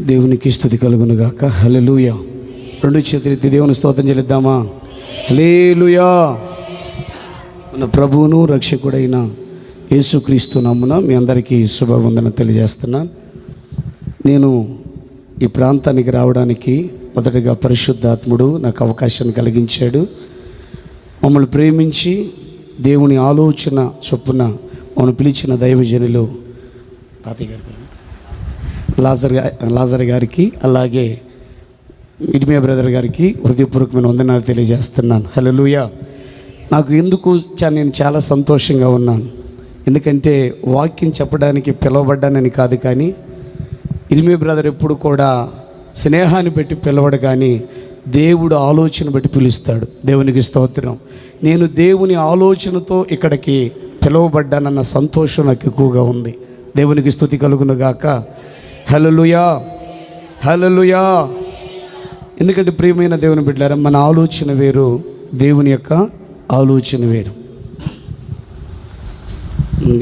దేవునికి స్తుతి కలుగును గాక. హల్లెలూయా. రెండు చేతులెత్తి దేవుని స్తోత్రం చెల్లిద్దామా? హల్లెలూయా. మన ప్రభువును రక్షకుడైన యేసుక్రీస్తు నామమున మీ అందరికీ శుభవందన తెలియజేస్తున్నాను. నేను ఈ ప్రాంతానికి రావడానికి మొదటగా పరిశుద్ధాత్ముడు నాకు అవకాశాన్ని కలిగించాడు. మమ్మల్ని ప్రేమించి దేవుని ఆలోచన చొప్పున మమ్మల్ని పిలిచిన దైవజనులు తాతయ్య గారి లాజర్ గారికి, అలాగే ఇర్మియా బ్రదర్ గారికి హృదయపూర్వకమైన వందనాలు తెలియజేస్తున్నాను. హల్లెలూయా. నాకు నేను చాలా సంతోషంగా ఉన్నాను. ఎందుకంటే వాక్యం చెప్పడానికి పిలువబడ్డానని కాదు, కానీ ఇర్మియా బ్రదర్ ఎప్పుడు కూడా స్నేహాన్ని పెట్టి పిలవడు, కానీ దేవుడు ఆలోచన బట్టి పిలుస్తాడు. దేవునికి స్తోత్రం. నేను దేవుని ఆలోచనతో ఇక్కడికి పిలువబడ్డానన్న సంతోషం నాకు ఎక్కువగా ఉంది. దేవునికి స్తుతి కలుగును గాక. హల్లెలూయా, హల్లెలూయా. ఎందుకంటే ప్రియమైన దేవుని బిడ్డలారా, మన ఆలోచన వేరు, దేవుని యొక్క ఆలోచన వేరు.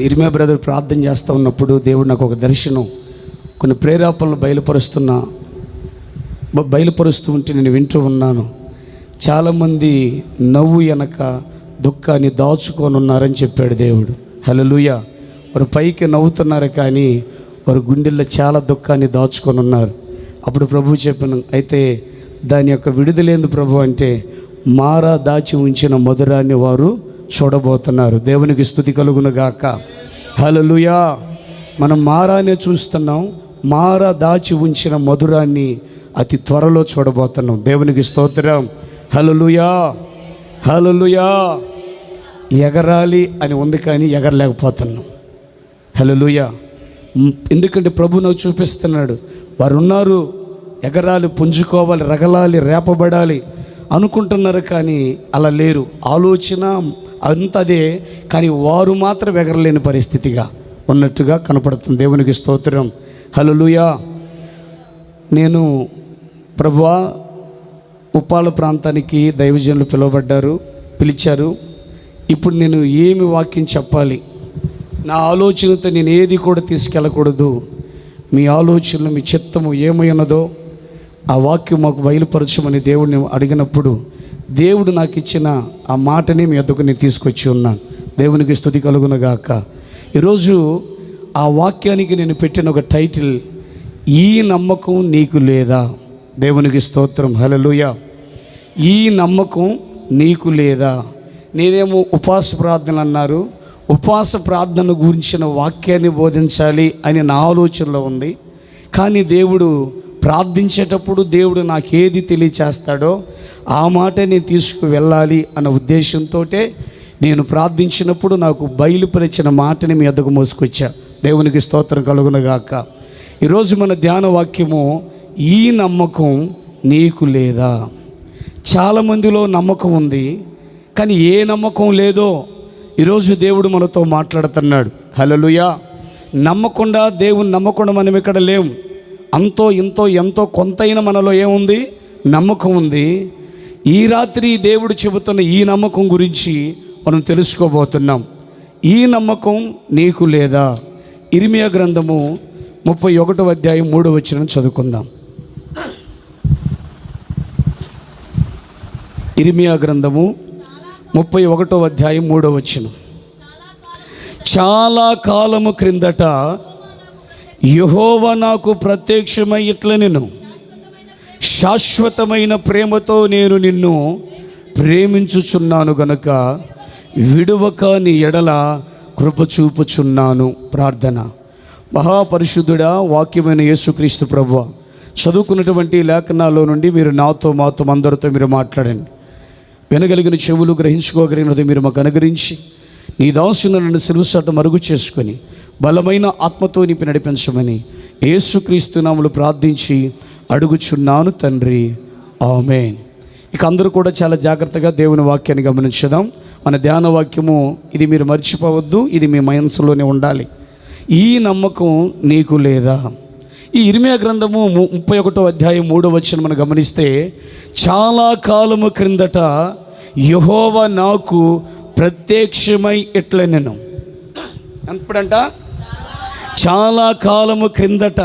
ఇర్మియా బ్రదర్ ప్రార్థన చేస్తూ ఉన్నప్పుడు దేవుడు నాకు ఒక దర్శనం, కొన్ని ప్రేరేపణలు బయలుపరుస్తూ ఉంటే నేను వింటూ ఉన్నాను. చాలామంది నవ్వు వెనక దుఃఖాన్ని దాచుకొని ఉన్నారని చెప్పాడు దేవుడు. హల్లెలూయా. వారు పైకి నవ్వుతున్నారు, కానీ వారు గుండెల్లో చాలా దుఃఖాన్ని దాచుకొని ఉన్నారు. అప్పుడు ప్రభువు చెప్పాను, అయితే దాని యొక్క విడుదలేంది ప్రభు అంటే, మారా దాచి ఉంచిన మధురాన్ని వారు చూడబోతున్నారు. దేవునికి స్తుతి కలుగును గాక. హల్లెలూయా. మనం మారానే చూస్తున్నాం, మారా దాచి ఉంచిన మధురాన్ని అతి త్వరలో చూడబోతున్నాం. దేవునికి స్తోత్రం. హల్లెలూయా, హల్లెలూయా. ఎగరాలి అని ఉంది, కానీ ఎగరలేకపోతున్నాం. హల్లెలూయా. ఎందుకంటే ప్రభు నాకు చూపిస్తున్నాడు, వారు ఉన్నారు, ఎగరాలి, పుంజుకోవాలి, రగలాలి, రేపబడాలి అనుకుంటున్నారు, కానీ అలా లేరు. ఆలోచన అంతదే, కానీ వారు మాత్రం ఎగరలేని పరిస్థితిగా ఉన్నట్టుగా కనపడుతుంది. దేవునికి స్తోత్రం. హల్లెలూయా. నేను ప్రభువా, ఉప్పాల ప్రాంతానికి దైవజనులు పిలిచారు. ఇప్పుడు నేను ఏమి వాక్యం చెప్పాలి? నా ఆలోచనతో నేను ఏది కూడా తీసుకెళ్ళకూడదు. మీ ఆలోచనలు, మీ చిత్తము ఏమై ఉన్నదో ఆ వాక్యం మాకు బయలుపరచమని దేవుడిని అడిగినప్పుడు, దేవుడు నాకు ఇచ్చిన ఆ మాటని మీ వద్దకు నేను తీసుకొచ్చి ఉన్నాను. దేవునికి స్తుతి కలుగును గాక. ఈరోజు ఆ వాక్యానికి నేను పెట్టిన ఒక టైటిల్, ఈ నమ్మకం నీకు లేదా? దేవునికి స్తోత్రం. హల్లెలూయా. ఈ నమ్మకం నీకు లేదా? నేనేమో ఉపవాస ప్రార్థనలు అన్నారు, ఉపవాస ప్రార్థన గురించిన వాక్యాన్ని బోధించాలి అని నా ఆలోచనలో ఉంది. కానీ దేవుడు ప్రార్థించేటప్పుడు దేవుడు నాకేది తెలియచేస్తాడో ఆ మాట నేను తీసుకు వెళ్ళాలి అన్న ఉద్దేశంతో నేను ప్రార్థించినప్పుడు నాకు బయలుపరిచిన మాటని మీ వద్దకు మోసుకొచ్చా. దేవునికి స్తోత్రం కలుగును గాక. ఈరోజు మన ధ్యాన వాక్యము, ఈ నమ్మకం నీకు లేదా? చాలామందిలో నమ్మకం ఉంది, కానీ ఏ నమ్మకం లేదో ఈరోజు దేవుడు మనతో మాట్లాడుతున్నాడు. హల్లెలూయా. దేవుని నమ్మకుండా మనం ఇక్కడ లేము. అంతో ఇంతో ఎంతో కొంతైనా మనలో ఏముంది? నమ్మకం ఉంది. ఈ రాత్రి దేవుడు చెబుతున్న ఈ నమ్మకం గురించి మనం తెలుసుకోబోతున్నాం. ఈ నమ్మకం నీకు లేదా? ఇర్మియా గ్రంథము 31వ అధ్యాయం 3వ వచనం చదువుకుందాం. ఇర్మియా గ్రంథము 31వ అధ్యాయం 3వ వచనం. చాలా కాలము క్రిందట యెహోవా నాకు ప్రత్యక్షమై ఇట్లా, నేను శాశ్వతమైన ప్రేమతో నేను నిన్ను ప్రేమించుచున్నాను గనుక విడువక నీ ఎడల కృప చూపుచున్నాను. ప్రార్థన. మహాపరిశుద్ధుడా, వాక్యమైన యేసుక్రీస్తు ప్రభువా, చదువుకున్నటువంటి లేఖనాల్లో నుండి మీరు మాతో అందరితో మీరు మాట్లాడండి. వినగలిగిన చెవులు, గ్రహించుకోగలిగినది మీరు మాకు అనుగ్రహించి, నీ దాసుని నన్ను సిలువసాట మరుగు చేసుకొని బలమైన ఆత్మతో నింపి నడిపించమని యేసుక్రీస్తు నామములో ప్రార్థించి అడుగుచున్నాను తండ్రి, ఆమేన్. ఇక అందరూ కూడా చాలా జాగ్రత్తగా దేవుని వాక్యాన్ని గమనించుదాం. మన ధ్యాన వాక్యము ఇది, మీరు మర్చిపోవద్దు, ఇది మీ మనసులోనే ఉండాలి. ఈ నమ్మకం నీకు లేదా? ఈ ఇర్మియా గ్రంథము 31వ అధ్యాయం 3వ వచనం మనం గమనిస్తే, చాలా కాలము క్రిందట యెహోవా నాకు ప్రత్యక్షమై ఇట్లా, నేను ఎప్పుడంట? చాలా కాలము క్రిందట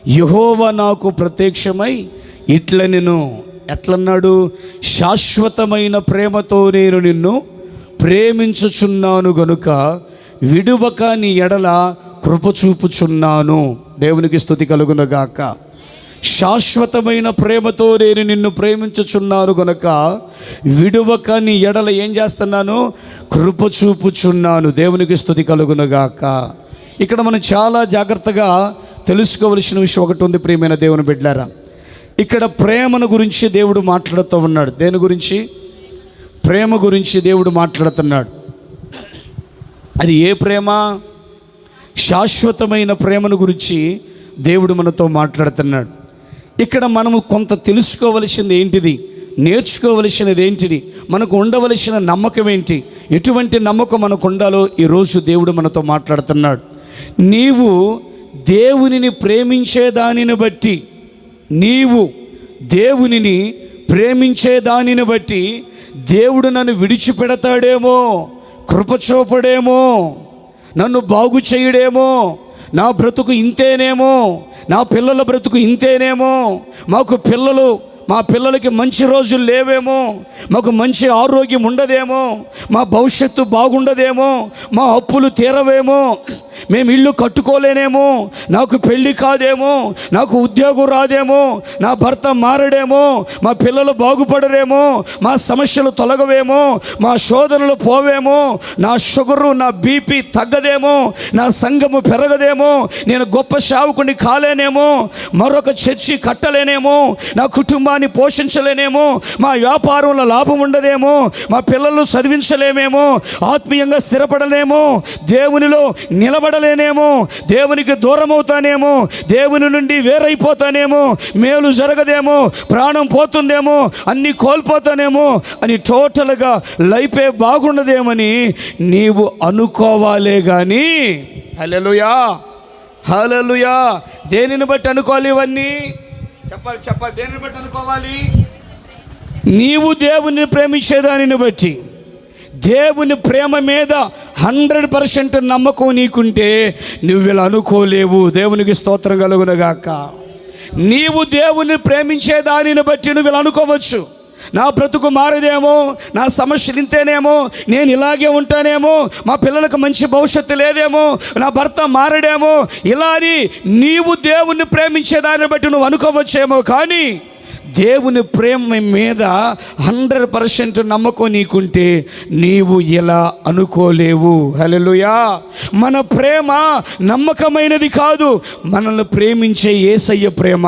యెహోవా నాకు ప్రత్యక్షమై ఇట్లనెను. ఎట్లన్నాడు? శాశ్వతమైన ప్రేమతో నేను నిన్ను ప్రేమించుచున్నాను గనుక విడువక నీ ఎడల కృప చూపుచున్నాను. దేవునికి స్తుతి కలుగునగాక. శాశ్వతమైన ప్రేమతో నేను నిన్ను ప్రేమించుచున్నాను గనుక విడువక నీ ఎడల ఏం చేస్తున్నాను? కృప చూపుచున్నాను. దేవునికి స్తుతి కలుగునగాక. ఇక్కడ మనం చాలా జాగ్రత్తగా తెలుసుకోవలసిన విషయం ఒకటి ఉంది ప్రియమైన దేవుని బిడ్డలారా. ఇక్కడ ప్రేమను గురించి దేవుడు మాట్లాడుతూ ఉన్నాడు. దేని గురించి? ప్రేమ గురించి దేవుడు మాట్లాడుతున్నాడు. అది ఏ ప్రేమ? శాశ్వతమైన ప్రేమను గురించి దేవుడు మనతో మాట్లాడుతున్నాడు. ఇక్కడ మనము కొంత తెలుసుకోవలసింది ఏంటిది? నేర్చుకోవలసినది ఏంటిది? మనకు ఉండవలసిన నమ్మకం ఏంటి? ఎటువంటి నమ్మకం మనకు ఉండాలో ఈరోజు దేవుడు మనతో మాట్లాడుతున్నాడు. నీవు దేవునిని ప్రేమించేదానిని బట్టి, నీవు దేవునిని ప్రేమించేదానిని బట్టి దేవుడు నన్ను విడిచిపెడతాడేమో, కృప చూపడేమో, నన్ను బాగు చేయడేమో, నా బ్రతుకు ఇంతేనేమో, నా పిల్లల బ్రతుకు ఇంతేనేమో, మా పిల్లలకి మంచి రోజులు లేవేమో, మాకు మంచి ఆరోగ్యం ఉండదేమో, మా భవిష్యత్తు బాగుండదేమో, మా అప్పులు తీరవేమో, మేము ఇల్లు కట్టుకోలేనేమో, నాకు పెళ్ళి కాదేమో, నాకు ఉద్యోగం రాదేమో, నా భర్త మారడేమో, మా పిల్లలు బాగుపడరేమో, మా సమస్యలు తొలగవేమో, మా శోధనలు పోవేమో, నా షుగరు నా బీపీ తగ్గదేమో, నా సంఘము పెరగదేమో, నేను గొప్ప సేవకుని కాలేనేమో, మరొక చర్చి కట్టలేనేమో, నా కుటుంబాన్ని పోషించలేనేమో, మా వ్యాపారంలో లాభం ఉండదేమో, మా పిల్లలు చదివించలేమేమో, ఆత్మీయంగా స్థిరపడలేమో, దేవునిలో నిలబడలేనేమో, దేవునికి దూరం అవుతానేమో, దేవుని నుండి వేరైపోతానేమో, మేలు జరగదేమో, ప్రాణం పోతుందేమో, అన్నీ కోల్పోతానేమో అని టోటల్గా లైఫే బాగుండదేమని నీవు అనుకోవాలే కానీ, హల్లెలూయా హల్లెలూయా, దేనిని బట్టి అనుకోవాలి? ఇవన్నీ చెప్పాలి. దేనిని బట్టి అనుకోవాలి? నీవు దేవుని ప్రేమించేదానిని బట్టి, దేవుని ప్రేమ మీద 100% నమ్మకం నీకుంటే నువ్వు ఇలా అనుకోలేవు. దేవునికి స్తోత్రం కలుగునగాక. నీవు దేవుని ప్రేమించే దానిని బట్టి నువ్వు ఇలా అనుకోవచ్చు, నా బ్రతుకు మారదేమో, నా సమస్యలు ఇంతేనేమో, నేను ఇలాగే ఉంటానేమో, మా పిల్లలకు మంచి భవిష్యత్తు లేదేమో, నా భర్త మారడేమో, ఇలా అని నీవు దేవుణ్ణి ప్రేమించే దాన్ని బట్టి నువ్వు అనుకోవచ్చేమో, కానీ దేవుని ప్రేమ మీద 100% నమ్మకం నీకుంటే నీవు ఇలా అనుకోలేవు. హల్లెలూయా. మన ప్రేమ నమ్మకమైనది కాదు, మనల్ని ప్రేమించే యేసయ్య ప్రేమ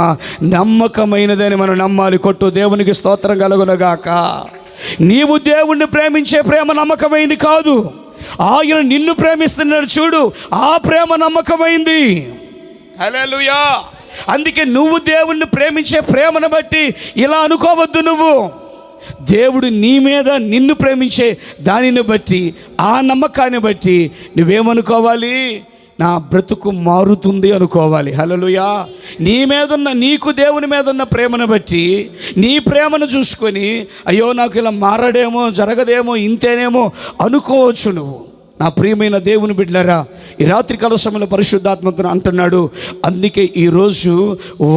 నమ్మకమైనదని మనం నమ్మాలి. కొట్టు దేవునికి స్తోత్రం కలుగునగాక. నీవు దేవుణ్ణి ప్రేమించే ప్రేమ నమ్మకమైంది కాదు, ఆయన నిన్ను ప్రేమిస్తున్నాడు చూడు, ఆ ప్రేమ నమ్మకమైంది. హల్లెలూయా. అందుకే నువ్వు దేవుణ్ణి ప్రేమించే ప్రేమను బట్టి ఇలా అనుకోవద్దు. నువ్వు దేవుడు నీ మీద నిన్ను ప్రేమించే దానిని బట్టి, ఆ నమ్మకాన్ని బట్టి నువ్వేమనుకోవాలి? నా బ్రతుకు మారుతుంది అనుకోవాలి. హల్లెలూయా. నీకు దేవుని మీద ఉన్న ప్రేమను బట్టి, నీ ప్రేమను చూసుకొని అయ్యో నాకు ఇలా మారడేమో, జరగదేమో, ఇంతేనేమో అనుకోవచ్చు నువ్వు. నా ప్రియమైన దేవుని బిడ్డలారా, ఈ రాత్రికాల సమయంలో పరిశుద్ధాత్మతో అంటున్నాడు. అందుకే ఈరోజు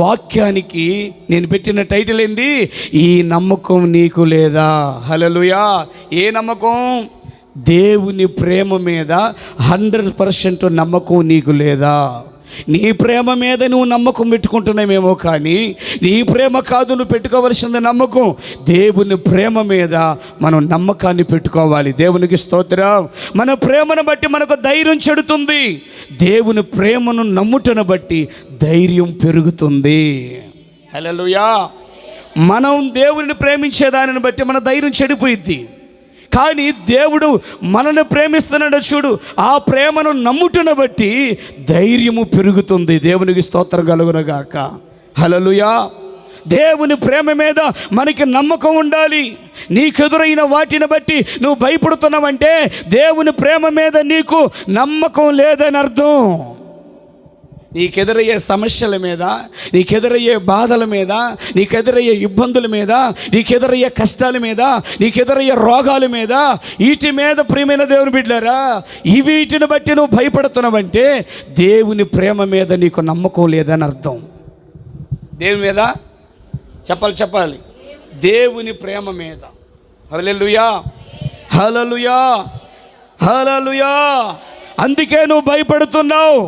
వాక్యానికి నేను పెట్టిన టైటిల్ ఏంది? ఈ నమ్మకం నీకు లేదా? హల్లెలూయా. ఏ నమ్మకం? దేవుని ప్రేమ మీద 100% నమ్మకం నీకు లేదా? నీ ప్రేమ మీద నువ్వు నమ్మకం పెట్టుకుంటున్నామేమో, కానీ నీ ప్రేమ కాదు నువ్వు పెట్టుకోవలసిన నమ్మకం. దేవుని ప్రేమ మీద మనం నమ్మకాన్ని పెట్టుకోవాలి. దేవునికి స్తోత్రం. మన ప్రేమను బట్టి మనకు ధైర్యం చెడుతుంది, దేవుని ప్రేమను నమ్ముటను బట్టి ధైర్యం పెరుగుతుంది. హల్లెలూయా. మనం దేవుని ప్రేమించే దానిని బట్టి మన ధైర్యం చెడిపోయిద్ది, కానీ దేవుడు మనల్ని ప్రేమిస్తున్నాడు చూడు, ఆ ప్రేమను నమ్ముటను బట్టి ధైర్యము పెరుగుతుంది. దేవునికి స్తోత్రం కలుగునగాక. హల్లెలూయా. దేవుని ప్రేమ మీద మనకి నమ్మకం ఉండాలి. నీకెదురైన వాటిని బట్టి నువ్వు భయపడుతున్నావంటే దేవుని ప్రేమ మీద నీకు నమ్మకం లేదని అర్థం. నీకెదురయ్యే సమస్యల మీద, నీకెదురయ్యే బాధల మీద, నీకెదురయ్యే ఇబ్బందుల మీద, నీకెదురయ్యే కష్టాల మీద, నీకెదురయ్యే రోగాల మీద, వీటి మీద ప్రియమైన దేవుని బిడ్డలారా, వీటిని బట్టి నువ్వు భయపడుతున్నావంటే దేవుని ప్రేమ మీద నీకు నమ్మకం లేదని అర్థం. దేవుని మీద చెప్పాలి దేవుని ప్రేమ మీద. హల్లెలూయా హల్లెలూయా హల్లెలూయా. అందుకే నువ్వు భయపడుతున్నావు.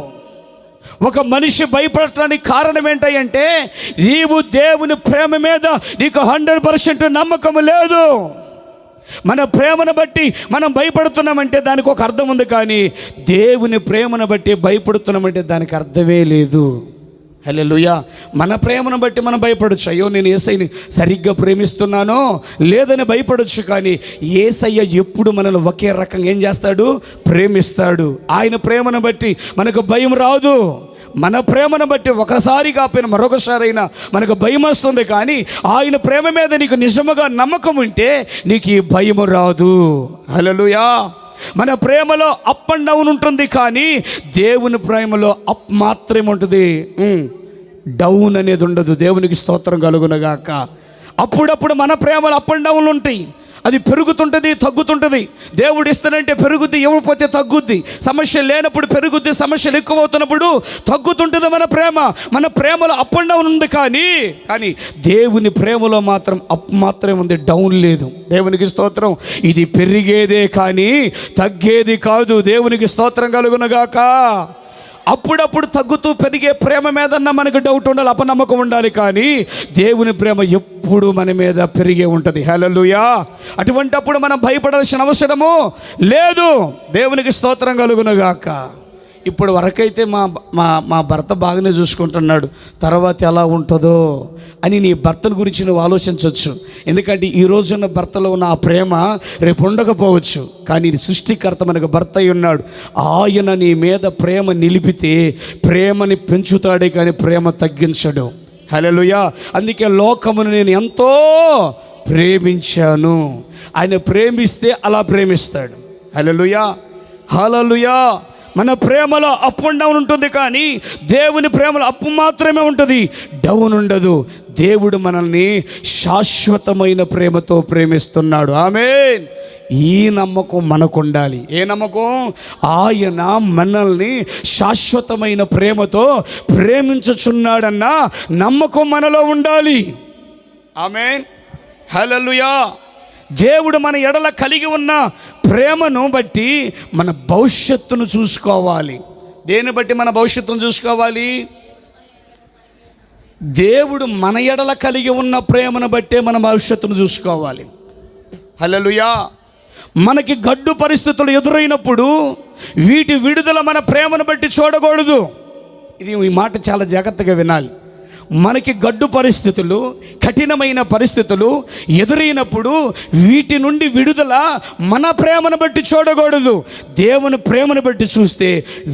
ఒక మనిషి భయపడటానికి కారణం ఏంటంటే నీవు దేవుని ప్రేమ మీద నీకు 100% నమ్మకం లేదు. మన ప్రేమను బట్టి మనం భయపడుతున్నామంటే దానికి ఒక అర్థం ఉంది, కానీ దేవుని ప్రేమను బట్టి భయపడుతున్నామంటే దానికి అర్థమే లేదు. హల్లెలూయా. మన ప్రేమను బట్టి మనం భయపడొచ్చు. అయ్యో నేను యేసయ్యని సరిగ్గా ప్రేమిస్తున్నానో లేదని భయపడొచ్చు, కానీ యేసయ్య ఎప్పుడు మనల్ని ఒకే రకంగా ఏం చేస్తాడు? ప్రేమిస్తాడు. ఆయన ప్రేమను బట్టి మనకు భయం రాదు. మన ప్రేమను బట్టి ఒకసారి కాకపోయినా మరొకసారి అయినా మనకు భయం వస్తుంది, కానీ ఆయన ప్రేమ మీద నీకు నిజముగా నమ్మకం ఉంటే నీకు ఈ భయము రాదు. హల్లెలూయా. మన ప్రేమలో అప్ అండ్ డౌన్ ఉంటుంది, కానీ దేవుని ప్రేమలో అప్ మాత్రమే ఉంటుంది, డౌన్ అనేది ఉండదు. దేవునికి స్తోత్రం కలుగునగాక. అప్పుడప్పుడు మన ప్రేమలో అప్ అండ్ డౌన్లు ఉంటాయి. అది పెరుగుతుంటుంది, తగ్గుతుంటుంది. దేవుడు ఇస్తానంటే పెరుగుద్ది, ఇవ్వకపోతే తగ్గుద్ది. సమస్య లేనప్పుడు పెరుగుద్ది, సమస్యలు ఎక్కువ అవుతున్నప్పుడు తగ్గుతుంటుంది మన ప్రేమ. మన ప్రేమలో అప్ అండ్ డౌన్ ఉంది, కానీ దేవుని ప్రేమలో మాత్రం అప్ మాత్రమే ఉంది, డౌన్ లేదు. దేవునికి స్తోత్రం. ఇది పెరిగేదే కానీ తగ్గేది కాదు. దేవునికి స్తోత్రం కలుగునగాక. అప్పుడప్పుడు తగ్గుతూ పెరిగే ప్రేమ మీదన్నా మనకు డౌట్ ఉండాలి, అపనమ్మకం ఉండాలి, కానీ దేవుని ప్రేమ ఎప్పుడు మన మీద పెరిగే ఉంటుంది. హల్లెలూయా. అటువంటప్పుడు మనం భయపడాల్సిన అవసరము లేదు. దేవునికి స్తోత్రం కలుగునుగాక. ఇప్పుడు వరకైతే మా భర్త బాగానే చూసుకుంటున్నాడు, తర్వాత ఎలా ఉంటుందో అని నీ భర్తను గురించి నువ్వు ఆలోచించవచ్చు. ఎందుకంటే ఈ రోజున్న భర్తలో ఉన్న ఆ ప్రేమ రేపు ఉండకపోవచ్చు, కానీ సృష్టికర్త మనకు భర్త అయి ఉన్నాడు. ఆయన నీ మీద ప్రేమ నిలిపితే ప్రేమని పెంచుతాడే కానీ ప్రేమ తగ్గించడు. హల్లెలూయా. అందుకే లోకమును నేను ఎంతో ప్రేమించాను. ఆయన ప్రేమిస్తే అలా ప్రేమిస్తాడు. హల్లెలూయా హల్లెలూయా. మన ప్రేమలో అప్ అండ్ డౌన్ ఉంటుంది, కానీ దేవుని ప్రేమలో అప్పు మాత్రమే ఉంటుంది, డౌన్ ఉండదు. దేవుడు మనల్ని శాశ్వతమైన ప్రేమతో ప్రేమిస్తున్నాడు. ఆమేన్. ఈ నమ్మకం మనకు ఉండాలి. ఏ నమ్మకం? ఆయన మనల్ని శాశ్వతమైన ప్రేమతో ప్రేమించుచున్నాడన్న నమ్మకం మనలో ఉండాలి. ఆమేన్. హల్లెలూయా. దేవుడు మన ఎడల కలిగి ఉన్న ప్రేమను బట్టి మన భవిష్యత్తును చూసుకోవాలి. దేన్ని బట్టి మన భవిష్యత్తును చూసుకోవాలి? దేవుడు మన ఎడల కలిగి ఉన్న ప్రేమను బట్టే మన భవిష్యత్తును చూసుకోవాలి. హల్లెలూయా. మనకి గడ్డు పరిస్థితులు ఎదురైనప్పుడు వీటి విడుదల మన ప్రేమను బట్టి చూడకూడదు. ఈ మాట చాలా జాగ్రత్తగా వినాలి. మనకి గడ్డు పరిస్థితులు, కఠినమైన పరిస్థితులు ఎదురైనప్పుడు వీటి నుండి విడుదల మన ప్రేమను బట్టి చూడకూడదు. దేవుని ప్రేమను బట్టి చూస్తే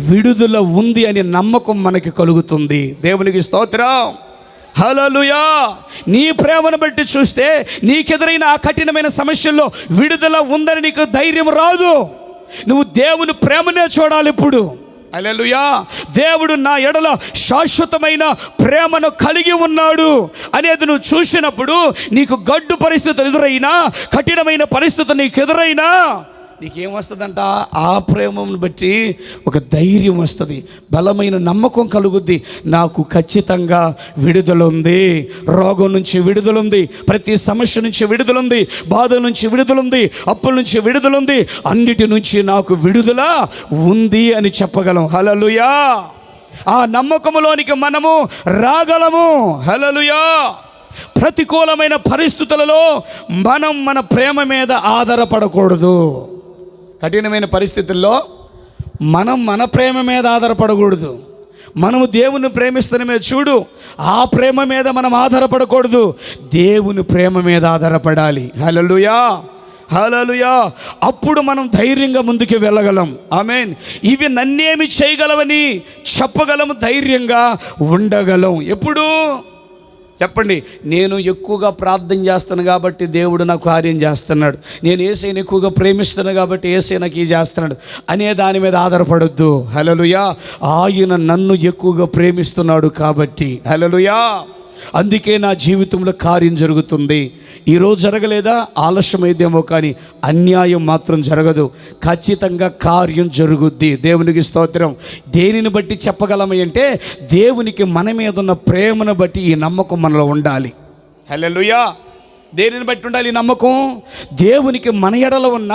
విడుదల ఉంది అనే నమ్మకం మనకి కలుగుతుంది. దేవునికి స్తోత్రం. హల్లెలూయా. నీ ప్రేమను బట్టి చూస్తే నీకెదురైన ఆ కఠినమైన సమస్యల్లో విడుదల ఉందని నీకు ధైర్యం రాదు. నువ్వు దేవుని ప్రేమనే చూడాలి ఇప్పుడు. హల్లెలూయా. దేవుడు నా ఎడల శాశ్వతమైన ప్రేమను కలిగి ఉన్నాడు అనేది నువ్వు చూసినప్పుడు నీకు గడ్డు పరిస్థితులు ఎదురైనా, కఠినమైన పరిస్థితులు నీకు ఎదురైనా నీకేమొస్తుందంట? ఆ ప్రేమను బట్టి ఒక ధైర్యం వస్తుంది, బలమైన నమ్మకం కలుగుద్ది. నాకు ఖచ్చితంగా విడుదల ఉంది, రోగం నుంచి విడుదల ఉంది, ప్రతి సమస్య నుంచి విడుదల ఉంది, బాధ నుంచి విడుదల ఉంది, అప్పుల నుంచి విడుదల ఉంది, అన్నిటి నుంచి నాకు విడుదల ఉంది అని చెప్పగలం. హల్లెలూయా. ఆ నమ్మకములోనికి మనము రాగలము. హల్లెలూయా. ప్రతికూలమైన పరిస్థితులలో మనం మన ప్రేమ మీద ఆధారపడకూడదు. కఠినమైన పరిస్థితుల్లో మనం మన ప్రేమ మీద ఆధారపడకూడదు. మనము దేవుని ప్రేమిస్తున్నమే చూడు, ఆ ప్రేమ మీద మనం ఆధారపడకూడదు, దేవుని ప్రేమ మీద ఆధారపడాలి. హల్లెలూయా హల్లెలూయా. అప్పుడు మనం ధైర్యంగా ముందుకు వెళ్ళగలం. ఆమేన్. ఇవి నన్నేమి చేయగలవని చెప్పగలము, ధైర్యంగా ఉండగలం. ఎప్పుడు చెప్పండి? నేను ఎక్కువగా ప్రార్థన చేస్తాను కాబట్టి దేవుడు నాకు కార్యం చేస్తున్నాడు, నేను యేసయ్యని ఎక్కువగా ప్రేమిస్తాను కాబట్టి యేసయ్య నాకు ఇది చేస్తున్నాడు అనే దాని మీద ఆధారపడొద్దు. హల్లెలూయా. ఆయన నన్ను ఎక్కువగా ప్రేమిస్తున్నాడు కాబట్టి. హల్లెలూయా. అందుకే నా జీవితంలో కార్యం జరుగుతుంది. ఈరోజు జరగలేదా, ఆలస్యమైందేమో, కానీ అన్యాయం మాత్రం జరగదు. ఖచ్చితంగా కార్యం జరుగుద్ది. దేవునికి స్తోత్రం. దేనిని బట్టి చెప్పగలమని అంటే, దేవునికి మన మీద ఉన్న ప్రేమను బట్టి ఈ నమ్మకం మనలో ఉండాలి. హల్లెలూయా. దేనిని బట్టి ఉండాలి ఈ నమ్మకం? దేవునికి మన ఎడల ఉన్న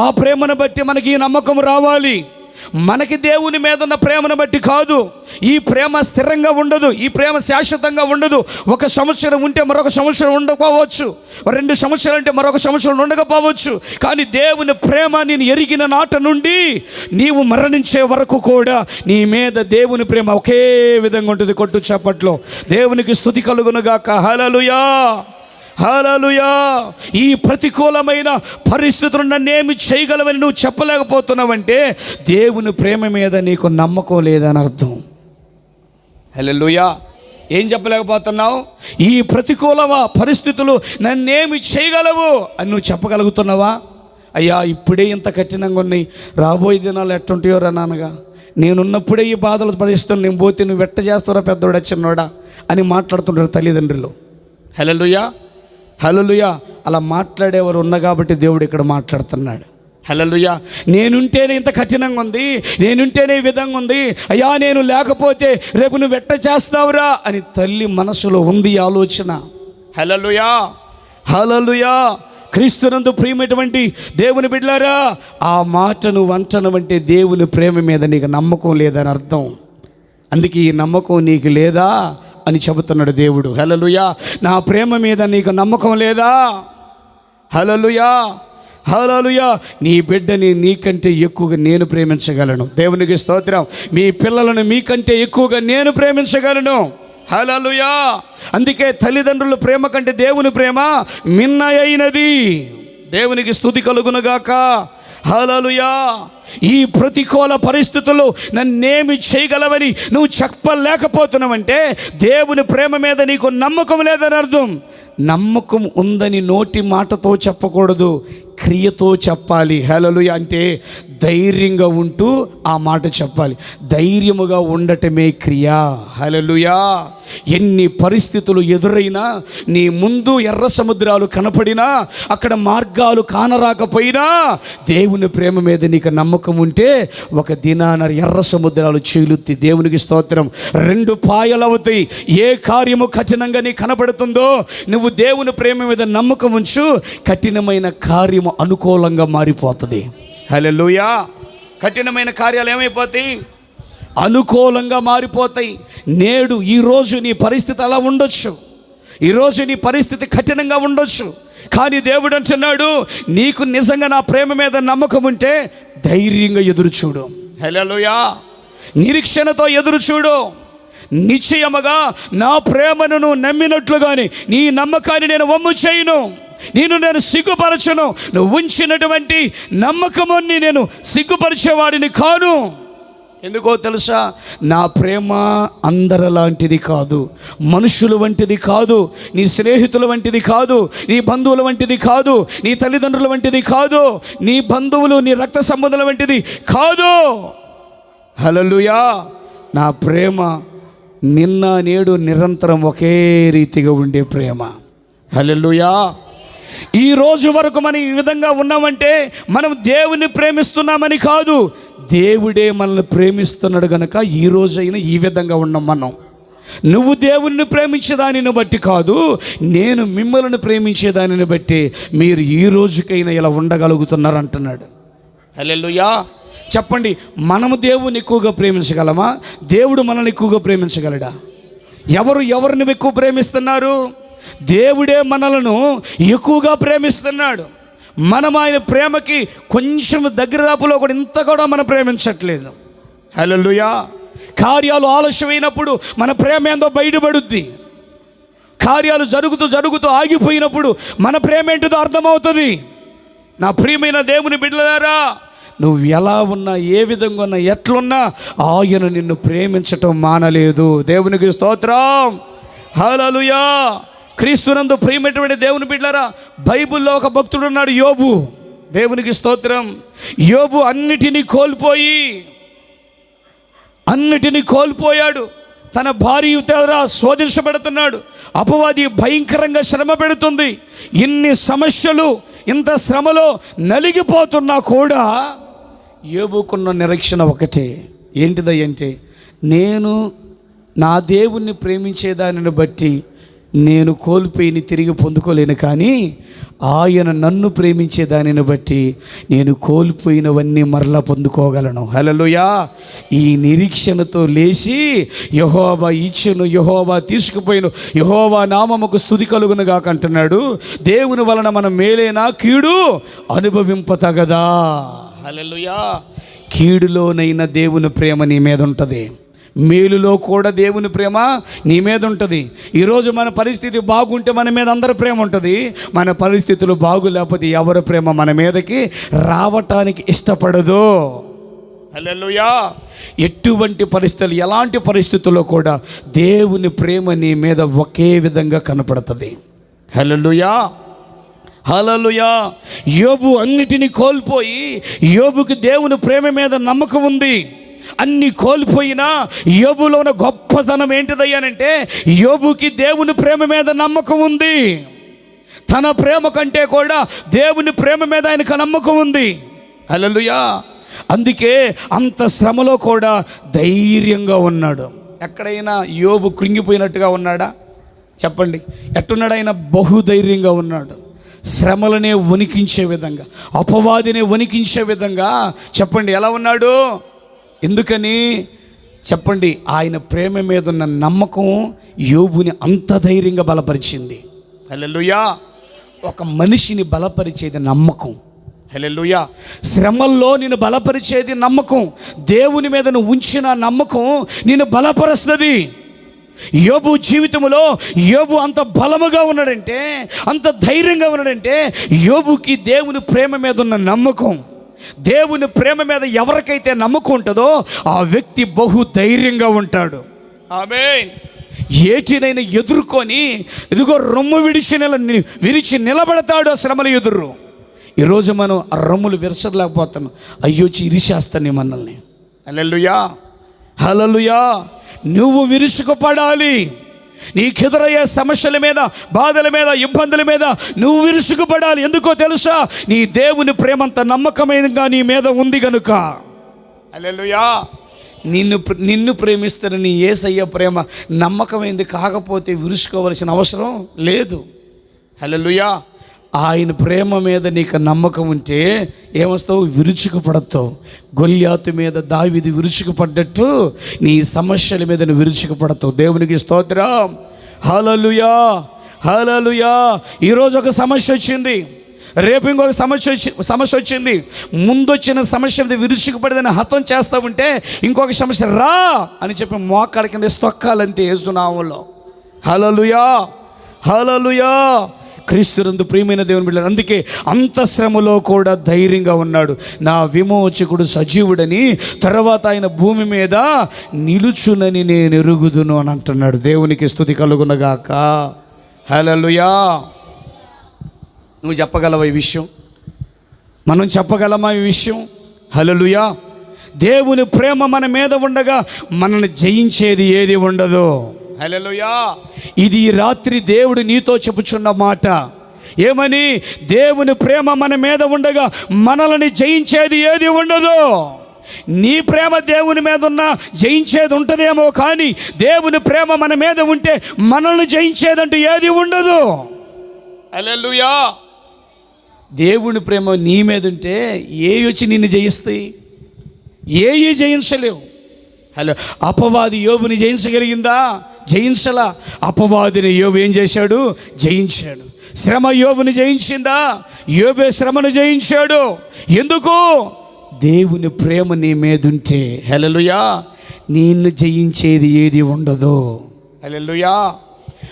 ఆ ప్రేమను బట్టి మనకి ఈ నమ్మకం రావాలి. మనకి దేవుని మీద ఉన్న ప్రేమను బట్టి కాదు. ఈ ప్రేమ స్థిరంగా ఉండదు, ఈ ప్రేమ శాశ్వతంగా ఉండదు. ఒక సంవత్సరం ఉంటే మరొక సంవత్సరం ఉండకపోవచ్చు, 2 సంవత్సరాలు అంటే మరొక సంవత్సరం ఉండకపోవచ్చు. కానీ దేవుని ప్రేమ నేను ఎరిగిన నాట నుండి నీవు మరణించే వరకు కూడా నీ మీద దేవుని ప్రేమ ఒకే విధంగా ఉంటుంది. కొట్టు చప్పట్లో దేవునికి స్తుతి కలుగునుగాక. హల్లెలూయా, హల్లెలూయా. ఈ ప్రతికూలమైన పరిస్థితులు నన్నేమి చేయగలవని నువ్వు చెప్పలేకపోతున్నావంటే దేవుని ప్రేమ మీద నీకు నమ్మకం లేదని అర్థం. హల్లెలూయా. ఏం చెప్పలేకపోతున్నావు? ఈ ప్రతికూల పరిస్థితులు నన్నేమి చేయగలవు అని నువ్వు చెప్పగలుగుతున్నావా? అయ్యా ఇప్పుడే ఇంత కఠినంగా ఉన్నాయి, రాబోయే దినాలు ఎట్టుంటాయో రా నాన్నగా, నేనున్నప్పుడే ఈ బాధలు పరిస్థితులు, నేను పోతే నువ్వు ఎట్ట చేస్తారా పెద్దోడా చిన్నోడా అని మాట్లాడుతుంటారు తల్లిదండ్రులు. హల్లెలూయా, హల్లెలూయా. అలా మాట్లాడేవారు ఉన్న కాబట్టి దేవుడు ఇక్కడ మాట్లాడుతున్నాడు. హల్లెలూయా. నేనుంటేనే ఇంత కఠినంగా ఉంది, నేనుంటేనే ఈ విధంగా ఉంది, అయ్యా నేను లేకపోతే రేపు నువ్వు ఎట్ట చేస్తావురా అని తల్లి మనసులో ఉంది ఆలోచన. హల్లెలూయా, హల్లెలూయా. క్రీస్తునందు ప్రియమైనటువంటి దేవుని బిడ్డలారా, ఆ మాట నువ్వు అంటనవంటే దేవుని ప్రేమ మీద నీకు నమ్మకం లేదని అర్థం. అందుకే ఈ నమ్మకం నీకు లేదా అని చెబుతున్నాడు దేవుడు. హల్లెలూయా. నా ప్రేమ మీద నీకు నమ్మకం లేదా? హల్లెలూయా, హల్లెలూయా. నీ బిడ్డని నీకంటే ఎక్కువగా నేను ప్రేమించగలను. దేవునికి స్తోత్రం. మీ పిల్లలను మీకంటే ఎక్కువగా నేను ప్రేమించగలను. హల్లెలూయా. అందుకే తల్లిదండ్రుల ప్రేమ కంటే దేవుని ప్రేమ మిన్నయైనది. దేవునికి స్తుతి కలుగునుగాక. హల్లెలూయా. ఈ ప్రతికూల పరిస్థితుల్లో నన్నేమి చేయగలవని నువ్వు చెప్పలేకపోతున్నావంటే దేవుని ప్రేమ మీద నీకు నమ్మకం లేదని అర్థం. నమ్మకం ఉందని నోటి మాటతో చెప్పకూడదు, క్రియతో చెప్పాలి. హల్లెలూయా. అంటే ధైర్యంగా ఉంటూ ఆ మాట చెప్పాలి. ధైర్యముగా ఉండటమే క్రియ. హల్లెలూయా. ఎన్ని పరిస్థితులు ఎదురైనా, నీ ముందు ఎర్ర సముద్రాలు కనపడినా, అక్కడ మార్గాలు కానరాకపోయినా, దేవుని ప్రేమ మీద నీకు నమ్మకం ఉంటే ఒక దినాన ఎర్ర సముద్రాలు చీలుత్తి. దేవునికి స్తోత్రం. 2 పాయలవుతాయి. ఏ కార్యము కఠినంగా నీ కనపడుతుందో నువ్వు దేవుని ప్రేమ మీద నమ్మకం ఉంచు, కఠినమైన కార్యము అనుకూలంగా మారిపోతుంది. హల్లెలూయా. కఠినమైన కార్యాలు ఏమైపోతాయి? అనుకూలంగా మారిపోతాయి. నేడు ఈరోజు నీ పరిస్థితి అలా ఉండొచ్చు, ఈరోజు నీ పరిస్థితి కఠినంగా ఉండొచ్చు, కానీ దేవుడు అంటున్నాడు నీకు నిజంగా నా ప్రేమ మీద నమ్మకం ఉంటే ధైర్యంగా ఎదురు చూడు. హల్లెలూయా. నిరీక్షణతో ఎదురు చూడు. నిశ్చయముగా నా ప్రేమను నువ్వు నమ్మినట్లుగానే నీ నమ్మకాన్ని నేను వమ్ము చేయను, నేను సిగ్గుపరచను. నువ్వు ఉంచినటువంటి నమ్మకముని నేను సిగ్గుపరిచేవాడిని కాను. ఎందుకో తెలుసా? నా ప్రేమ అందరిలాంటిది కాదు, మనుషుల వంటిది కాదు, నీ స్నేహితుల వంటిది కాదు, నీ బంధువుల వంటిది కాదు, నీ తల్లిదండ్రుల వంటిది కాదు, నీ బంధువులు నీ రక్త సంబంధాల వంటిది కాదు. హల్లెలూయా. నా ప్రేమ నిన్న నేడు నిరంతరం ఒకే రీతిగా ఉండే ప్రేమ. హల్లెలూయా. ఈ రోజు వరకు మనం ఈ విధంగా ఉన్నామంటే మనం దేవుని ప్రేమిస్తున్నామని కాదు, దేవుడే మనల్ని ప్రేమిస్తున్నాడు కనుక ఈ రోజైనా ఈ విధంగా ఉన్నాం మనం. నువ్వు దేవుణ్ణి ప్రేమించేదానిని బట్టి కాదు, నేను మిమ్మల్ని ప్రేమించేదానిని బట్టి మీరు ఈ రోజుకైనా ఇలా ఉండగలుగుతున్నారు అంటున్నాడు. హల్లెలూయా. చెప్పండి, మనము దేవుని ఎక్కువగా ప్రేమించగలమా? దేవుడు మనల్ని ఎక్కువగా ప్రేమించగలడా? ఎవరిని ఎక్కువ ప్రేమిస్తున్నారు? దేవుడే మనలను ఎక్కువగా ప్రేమిస్తున్నాడు. మనం ఆయన ప్రేమకి కొంచెం దగ్గర దాపులో కూడా ఇంత కూడా మనం ప్రేమించట్లేదు. హల్లెలూయా. కార్యాలు ఆలస్యమైనప్పుడు మన ప్రేమ ఏందో బయటపడుద్ది. కార్యాలు జరుగుతూ ఆగిపోయినప్పుడు మన ప్రేమ ఏంటిదో అర్థమవుతుంది. నా ప్రియమైన దేవుని బిడ్డలారా, నువ్వు ఎలా ఉన్నా, ఏ విధంగా ఉన్నా, ఎట్లున్నా ఆయన నిన్ను ప్రేమించటం మానలేదు. దేవునికి స్తోత్రం. హల్లెలూయా. క్రీస్తునందు ప్రియమైనటువంటి దేవుని బిడ్డలారా, బైబిల్లో ఒక భక్తుడు ఉన్నాడు, యోబు. దేవునికి స్తోత్రం. యోబు అన్నిటినీ కోల్పోయాడు. తన భార్య ద్వారా శోధించబడుతున్నాడు. అపవాది భయంకరంగా శ్రమ పెడుతుంది. ఇన్ని సమస్యలు, ఇంత శ్రమలో నలిగిపోతున్నా కూడా యోబుకున్న నిరీక్షణ ఒకటే. ఏంటిదంటే, నేను నా దేవుణ్ణి ప్రేమించేదానిని బట్టి నేను కోల్పోయి తిరిగి పొందుకోలేను, కానీ ఆయన నన్ను ప్రేమించే దానిని బట్టి నేను కోల్పోయినవన్నీ మరలా పొందుకోగలను. హల్లెలూయా. ఈ నిరీక్షణతో లేచి యెహోవా ఇచ్చెను, యెహోవా తీసుకుపోయిను, యెహోవా నామముకు స్తుతి కలుగును గాక అంటున్నాడు. దేవుని వలన మనం మేలేనా కీడు అనుభవింపతగదా. హల్లెలూయా. కీడులోనైనా దేవుని ప్రేమ నీ మీద ఉంటుంది, మేలులో కూడా దేవుని ప్రేమ నీ మీద ఉంటుంది. ఈరోజు మన పరిస్థితి బాగుంటే మన మీద అందరి ప్రేమ ఉంటుంది. మన పరిస్థితులు బాగులేకపోతే ఎవరి ప్రేమ మన మీదకి రావటానికి ఇష్టపడదు. హల్లెలూయా. ఎటువంటి పరిస్థితులు, ఎలాంటి పరిస్థితుల్లో కూడా దేవుని ప్రేమ నీ మీద ఒకే విధంగా కనపడుతుంది. హల్లెలూయా. హల్లెలూయా. యోబు అన్నిటినీ కోల్పోయి, యోబుకి దేవుని ప్రేమ మీద నమ్మకం ఉంది. అన్ని కోల్పోయినా యోబులో ఉన్న గొప్పతనం ఏంటిదయ్యానంటే, యోబుకి దేవుని ప్రేమ మీద నమ్మకం ఉంది. తన ప్రేమ కంటే కూడా దేవుని ప్రేమ మీద ఆయనకు నమ్మకం ఉంది. హల్లెలూయా. అందుకే అంత శ్రమలో కూడా ధైర్యంగా ఉన్నాడు. ఎక్కడైనా యోబు కృంగిపోయినట్టుగా ఉన్నాడా? చెప్పండి. ఎట్టున్నాడు? ఆయన బహుధైర్యంగా ఉన్నాడు. శ్రమలనే వణికించే విధంగా, అపవాదిని వణికించే విధంగా. చెప్పండి, ఎలా ఉన్నాడు? ఎందుకని చెప్పండి? ఆయన ప్రేమ మీద ఉన్న నమ్మకం యోబుని అంత ధైర్యంగా బలపరిచింది. హల్లెలూయా. ఒక మనిషిని బలపరిచేది నమ్మకం. హల్లెలూయా. శ్రమల్లో నేను బలపరిచేది నమ్మకం. దేవుని మీద నువ్వు ఉంచిన నమ్మకం నిన్ను బలపరుస్తుంది. యోబు జీవితంలో యోబు అంత బలముగా ఉన్నాడంటే, అంత ధైర్యంగా ఉన్నాడంటే, యోబుకి దేవుని ప్రేమ మీద ఉన్న నమ్మకం. దేవుని ప్రేమ మీద ఎవరికైతే నమ్మకం ఉంటుందో ఆ వ్యక్తి బహు ధైర్యంగా ఉంటాడు. ఆమేన్. ఏటినైనా ఎదుర్కొని ఇదిగో రొమ్ము విరిచి నిలబడతాడు ఆ శ్రమల ఎదురు. ఈరోజు మనం ఆ రొమ్ములు విరచలేకపోతున్నాం. అయ్యో ఇరిచేస్తాను మనల్ని. హల్లెలూయా. హల్లెలూయా. నువ్వు విరుచుకుపడాలి. నీకెదురయ్యే సమస్యల మీద, బాధల మీద, ఇబ్బందుల మీద నువ్వు విరుచుకుపడాలి. ఎందుకో తెలుసా? నీ దేవుని ప్రేమంత నమ్మకమైనగా నీ మీద ఉంది గనుక. హల్లెలూయా. నిన్ను ప్రేమిస్తున్న నీ యేసయ్య ప్రేమ నమ్మకమైంది కాకపోతే విరుచుకోవలసిన అవసరం లేదు. హల్లెలూయా. ఆయన ప్రేమ మీద నీకు నమ్మకం ఉంటే ఏమొస్తావు? విరుచుకుపడతావు. గొల్యాతు మీద దావీదు విరుచుకుపడ్డట్టు నీ సమస్యల మీద నువ్వు విరుచుకుపడతావు. దేవునికి స్తోత్రం. హల్లెలూయా. హల్లెలూయా. ఈరోజు ఒక సమస్య వచ్చింది, రేపు ఇంకొక సమస్య వచ్చింది. ముందొచ్చిన సమస్య మీద విరుచుకుపడదని హతం చేస్తూ ఉంటే ఇంకొక సమస్య రా అని చెప్పి మోకాడి కింద తొక్కాలంతే యేసు నామములో. హల్లెలూయా. హల్లెలూయా. క్రీస్తునందు ప్రియమైన దేవుని బిడ్డలారా, అందుకే అంత శ్రమలో కూడా ధైర్యంగా ఉన్నాడు. నా విమోచకుడు సజీవుడని, తర్వాత ఆయన భూమి మీద నిలుచునని నేను ఎరుగుదును అని అంటున్నాడు. దేవునికి స్తుతి కలుగునగాక. హల్లెలూయా. నువ్వు చెప్పగలవా ఈ విషయం? మనం చెప్పగలమా ఈ విషయం? హల్లెలూయా. దేవుని ప్రేమ మన మీద ఉండగా మనల్ని జయించేది ఏది ఉండదు. హల్లెలూయా. ఇది రాత్రి దేవుడు నీతో చెప్పుచున్న మాట. ఏమని? దేవుని ప్రేమ మన మీద ఉండగా మనల్ని జయించేది ఏది ఉండదు. నీ ప్రేమ దేవుని మీద ఉన్న జయించేది ఉంటుందేమో, కానీ దేవుని ప్రేమ మన మీద ఉంటే మనల్ని జయించేదంటూ ఏది ఉండదు. హల్లెలూయా. దేవుని ప్రేమ నీ మీద ఉంటే ఏ వచ్చి నిన్ను జయిస్తాయి? ఏ జయించలేవు. హలో, అపవాది యోబుని జయించగలిగిందా? జయించలా. అపవాదిని యోబు ఏం చేశాడు? జయించాడు. శ్రమ యోబుని జయించిందా? యోబే శ్రమను జయించాడు. ఎందుకు? దేవుని ప్రేమ నీ మీద ఉంటే హల్లెలూయా నిన్ను జయించేది ఏది ఉండదు. హల్లెలూయా.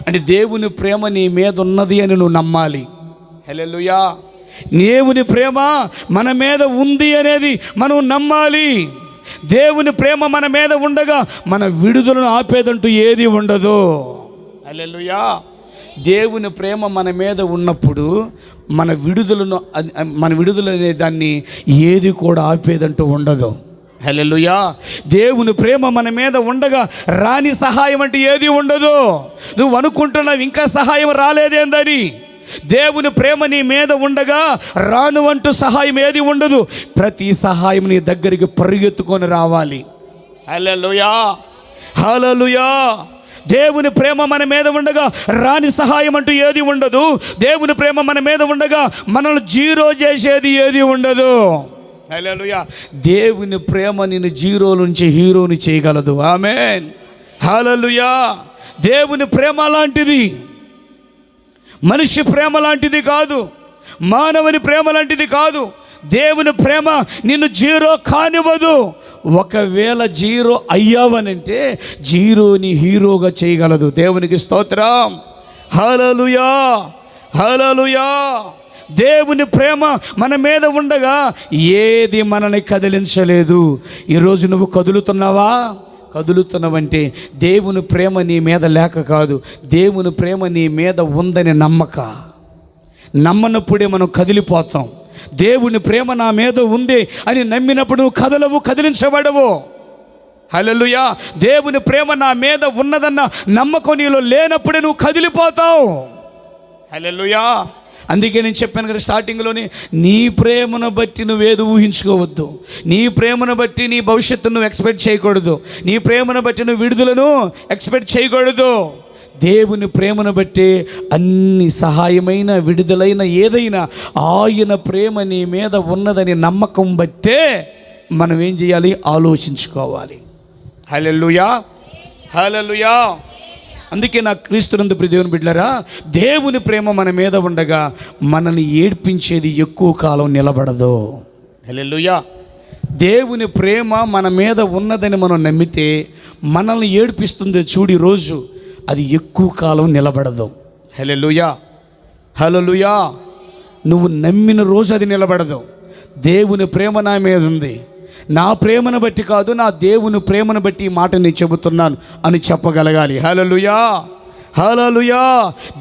అంటే దేవుని ప్రేమ నీ మీద ఉన్నది అని నువ్వు నమ్మాలి. హల్లెలూయా. దేవుని ప్రేమ మన మీద ఉంది అనేది మనం నమ్మాలి. దేవుని ప్రేమ మన మీద ఉండగా మన విడుదలను ఆపేదంటూ ఏది ఉండదు. హల్లెలూయా. దేవుని ప్రేమ మన మీద ఉన్నప్పుడు మన విడుదల అనే దాన్ని ఏది కూడా ఆపేదంటూ ఉండదు. హల్లెలూయా. దేవుని ప్రేమ మన మీద ఉండగా రాని సహాయం అంటే ఏది ఉండదు. నువ్వు అనుకుంటున్నావు ఇంకా సహాయం రాలేదేందని. దేవుని ప్రేమ నీ మీద ఉండగా రాను అంటూ సహాయం ఏది ఉండదు. ప్రతి సహాయం నీ దగ్గరికి పరిగెత్తుకొని రావాలి. హల్లెలూయా, హల్లెలూయా. దేవుని ప్రేమ మన మీద ఉండగా రాని సహాయం అంటూ ఏది ఉండదు. దేవుని ప్రేమ మన మీద ఉండగా మనల్ని జీరో చేసేది ఏది ఉండదు. హల్లెలూయా. దేవుని ప్రేమ నిన్ను జీరో నుంచి హీరోని చేయగలదు. ఆమేన్, హల్లెలూయా. దేవుని ప్రేమ లాంటిది, మనిషి ప్రేమ లాంటిది కాదు, మానవుని ప్రేమ లాంటిది కాదు. దేవుని ప్రేమ నిన్ను జీరో కానివ్వదు. ఒకవేళ జీరో అయ్యావనంటే జీరోని హీరోగా చేయగలదు. దేవునికి స్తోత్రం. హల్లెలూయా, హల్లెలూయా. దేవుని ప్రేమ మన మీద ఉండగా ఏది మనల్ని కదిలించలేదు. ఈరోజు నువ్వు కదులుతున్నావా? కదులుతున్నావంటే దేవుని ప్రేమ నీ మీద లేక కాదు, దేవుని ప్రేమ నీ మీద ఉందని నమ్మనప్పుడే మనం కదిలిపోతాం. దేవుని ప్రేమ నా మీద ఉంది అని నమ్మినప్పుడు నువ్వు కదలవు, కదిలించబడవు. హల్లెలూయా. దేవుని ప్రేమ నా మీద ఉన్నదన్న నమ్మకం నీలో లేనప్పుడే నువ్వు కదిలిపోతావు. హల్లెలూయా. అందుకే నేను చెప్పాను కదా స్టార్టింగ్లోనే, నీ ప్రేమను బట్టి నువ్వేది ఊహించుకోవద్దు. నీ ప్రేమను బట్టి నీ భవిష్యత్తును నువ్వు ఎక్స్పెక్ట్ చేయకూడదు. నీ ప్రేమను బట్టి నువ్వు విడుదలను ఎక్స్పెక్ట్ చేయకూడదు. దేవుని ప్రేమను బట్టి అన్ని సహాయమైన, విడుదలైన ఏదైనా ఆయన ప్రేమ నీ మీద ఉన్నదని నమ్మకం బట్టే మనం ఏం చేయాలి? ఆలోచించుకోవాలి. హల్లెలూయా, హల్లెలూయా. అందుకే నా క్రీస్తునందు ప్రియ దేవుని బిడ్డలారా, దేవుని ప్రేమ మన మీద ఉండగా మనల్ని ఏడ్పించేది ఎక్కువ కాలం నిలబడదు. హల్లెలూయా. దేవుని ప్రేమ మన మీద ఉన్నదని మనం నమ్మితే మనల్ని ఏడ్పిస్తుంది చూడి రోజు, అది ఎక్కువ కాలం నిలబడదు. హల్లెలూయా, హల్లెలూయా. నువ్వు నమ్మిన రోజు అది నిలబడదు. దేవుని ప్రేమ నా మీద ఉంది, నా ప్రేమను బట్టి కాదు, నా దేవుని ప్రేమను బట్టి ఈ మాట నేను చెబుతున్నాను అని చెప్పగలగాలి. హల్లెలూయా, హల్లెలూయా.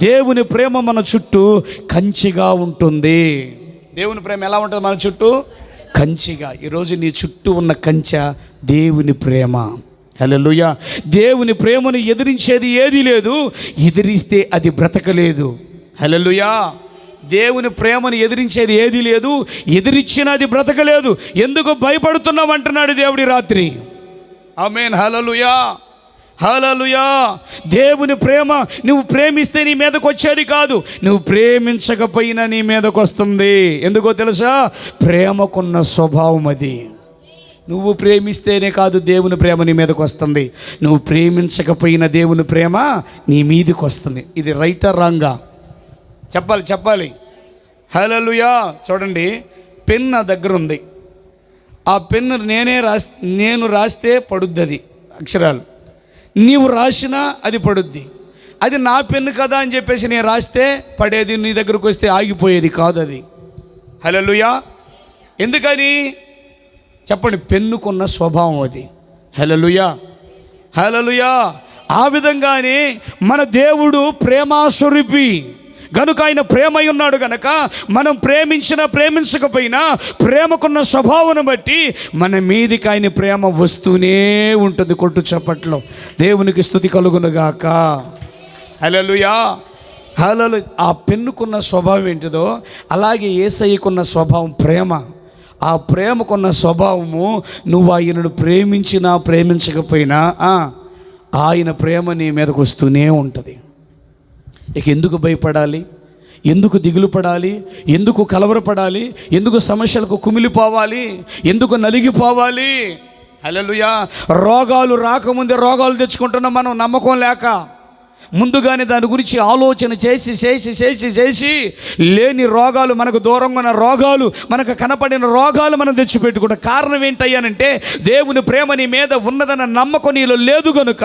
దేవుని ప్రేమ మన చుట్టూ కంచిగా ఉంటుంది. దేవుని ప్రేమ ఎలా ఉంటుంది మన చుట్టూ? కంచిగా. ఈరోజు నీ చుట్టూ ఉన్న కంచె దేవుని ప్రేమ. హల్లెలూయా. దేవుని ప్రేమను ఎదిరించేది ఏదీ లేదు, ఎదిరిస్తే అది బ్రతకలేదు. హల్లెలూయా. దేవుని ప్రేమను ఎదిరించేది ఏదీ లేదు, ఎదిరించినా అది బ్రతకలేదు. ఎందుకు భయపడుతున్నావు అంటున్నాడు దేవుడి రాత్రి. ఆమేన్, హల్లెలూయా, హల్లెలూయా. దేవుని ప్రేమ నువ్వు ప్రేమిస్తే నీ మీదకి వచ్చేది కాదు, నువ్వు ప్రేమించకపోయినా నీ మీదకి వస్తుంది. ఎందుకో తెలుసా? ప్రేమకున్న స్వభావం అది. నువ్వు ప్రేమిస్తేనే కాదు దేవుని ప్రేమ నీ మీదకి వస్తుంది, నువ్వు ప్రేమించకపోయిన దేవుని ప్రేమ నీ మీదకి వస్తుంది. ఇది రైటా రాంగా? చెప్పాలి. హల్లెలూయా. చూడండి, పెన్ నా దగ్గర ఉంది. ఆ పెన్ను నేను రాస్తే పడుద్ది అది అక్షరాలు, నీవు రాసినా అది పడుద్ది. అది నా పెన్ను కదా అని చెప్పేసి నేను రాస్తే పడేది, నీ దగ్గరకు వస్తే ఆగిపోయేది కాదు అది. హల్లెలూయా. ఎందుకని చెప్పండి? పెన్నుకున్న స్వభావం అది. హల్లెలూయా, హల్లెలూయా. ఆ విధంగానే మన దేవుడు ప్రేమాస్వరూపి గనుక ఆయన ప్రేమై ఉన్నాడు గనక మనం ప్రేమించినా ప్రేమించకపోయినా ప్రేమకున్న స్వభావం బట్టి మన మీదికి ఆయన ప్రేమ వస్తూనే ఉంటుంది. కొట్టు చప్పట్లో దేవునికి స్తుతి కలుగునుగాక. హల్లెలూయా, హల్లెలూయా. ఆ పెన్నుకున్న స్వభావం ఏంటిదో అలాగే యేసయ్యకున్న స్వభావం ప్రేమ. ఆ ప్రేమకున్న స్వభావము నువ్వు ఆయనను ప్రేమించినా ప్రేమించకపోయినా ఆయన ప్రేమ నీ మీదకు వస్తూనే ఉంటుంది. ఇక ఎందుకు భయపడాలి? ఎందుకు దిగులు పడాలి? ఎందుకు కలవరపడాలి? ఎందుకు సమస్యలకు కుమిలిపోవాలి? ఎందుకు నలిగిపోవాలి? హల్లెలూయా. రోగాలు రాకముందే రోగాలు తెచ్చుకుంటున్నాం మనం, నమ్మకం లేక. ముందుగానే దాని గురించి ఆలోచన చేసి లేని రోగాలు, మనకు దూరంగా ఉన్న రోగాలు, మనకు కనపడిన రోగాలు మనం తెచ్చిపెట్టుకుంటాం. కారణం ఏంటయ్యానంటే దేవుని ప్రేమ నీ మీద ఉన్నదన్న నమ్మకం నీలో లేదు కనుక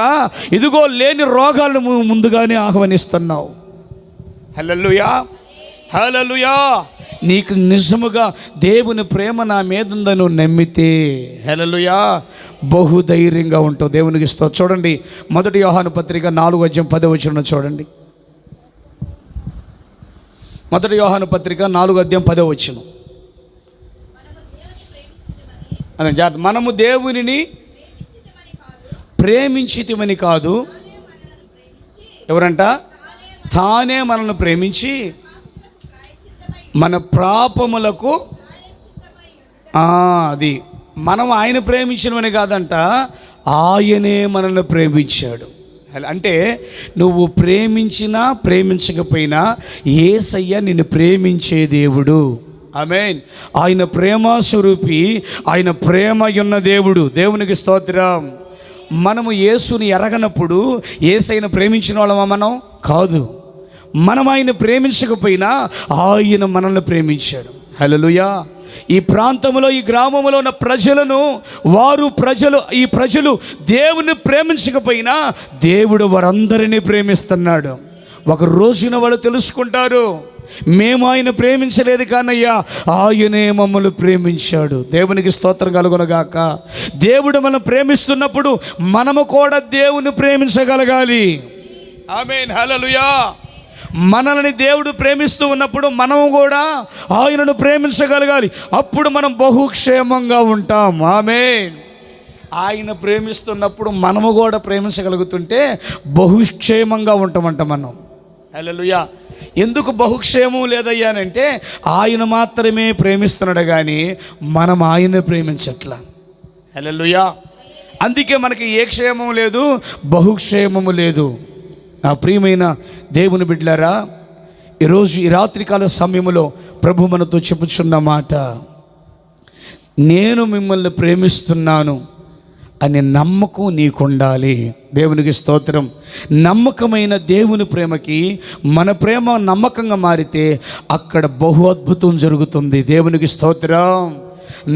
ఇదిగో లేని రోగాలను ముందుగానే ఆహ్వానిస్తున్నావు. హల్లెలూయా, హల్లెలూయా. నీకు నిజముగా దేవుని ప్రేమ నా మీద ఉందని నువ్వు నమ్మితే హల్లెలూయా బహుధైర్యంగా ఉంటావు. దేవునికి స్తోత్రం. చూడండి, 1 యోహాను పత్రిక 4:10 చూడండి. 1 యోహాను పత్రిక 4:10. అదే జాగ్రత్త. మనము దేవునిని ప్రేమించితిమని కాదు, ఎవరంట? తానే మనల్ని ప్రేమించి మన పాపములకు అది మనం ఆయన ప్రేమించినవని కాదంట, ఆయనే మనల్ని ప్రేమించాడు. అంటే నువ్వు ప్రేమించినా ప్రేమించకపోయినా యేసయ్య నిన్ను ప్రేమించే దేవుడు. ఆమేన్. ఆయన ప్రేమ స్వరూపి, ఆయన ప్రేమ ఉన్న దేవుడు. దేవునికి స్తోత్రం. మనము యేసుని ఎరగనప్పుడు యేసయ్యను ప్రేమించిన వాళ్ళమా? మనం కాదు. మనం ఆయన ప్రేమించకపోయినా ఆయన మనల్ని ప్రేమించాడు. హల్లెలూయా. ఈ ప్రాంతంలో, ఈ గ్రామంలో ఉన్న ఈ ప్రజలు దేవుని ప్రేమించకపోయినా దేవుడు వారందరినీ ప్రేమిస్తున్నాడు. ఒక రోజున వాళ్ళు తెలుసుకుంటారు, మేము ఆయన ప్రేమించలేదు కానయ్యా, ఆయనే మమ్మల్ని ప్రేమించాడు. దేవునికి స్తోత్రం కలుగునగాక. దేవుడు మనం ప్రేమిస్తున్నప్పుడు మనము కూడా దేవుని ప్రేమించగలగాలి. ఆమేన్. హల్లెలూయా. మనల్ని దేవుడు ప్రేమిస్తూ ఉన్నప్పుడు మనము కూడా ఆయనను ప్రేమించగలగాలి. అప్పుడు మనం బహుక్షేమంగా ఉంటాం. ఆమేన్. ఆయన ప్రేమిస్తున్నప్పుడు మనము కూడా ప్రేమించగలుగుతుంటే బహుక్షేమంగా ఉంటామంట మనం. హల్లెలూయా. ఎందుకు బహుక్షేమం లేదయ్యానంటే ఆయన మాత్రమే ప్రేమిస్తున్నాడు కానీ మనం ఆయన ప్రేమించట్లా. హల్లెలూయా. అందుకే మనకి ఏ క్షేమం లేదు, బహుక్షేమము లేదు. నా ప్రియమైన దేవుని బిడ్డలారా, ఈరోజు ఈ రాత్రికాల సమయంలో ప్రభు మనతో చెప్పుచున్న మాట, నేను మిమ్మల్ని ప్రేమిస్తున్నాను అనే నమ్మకం నీకుండాలి. దేవునికి స్తోత్రం. నమ్మకమైన దేవుని ప్రేమకి మన ప్రేమ నమ్మకంగా మారితే అక్కడ బహు అద్భుతం జరుగుతుంది. దేవునికి స్తోత్రం.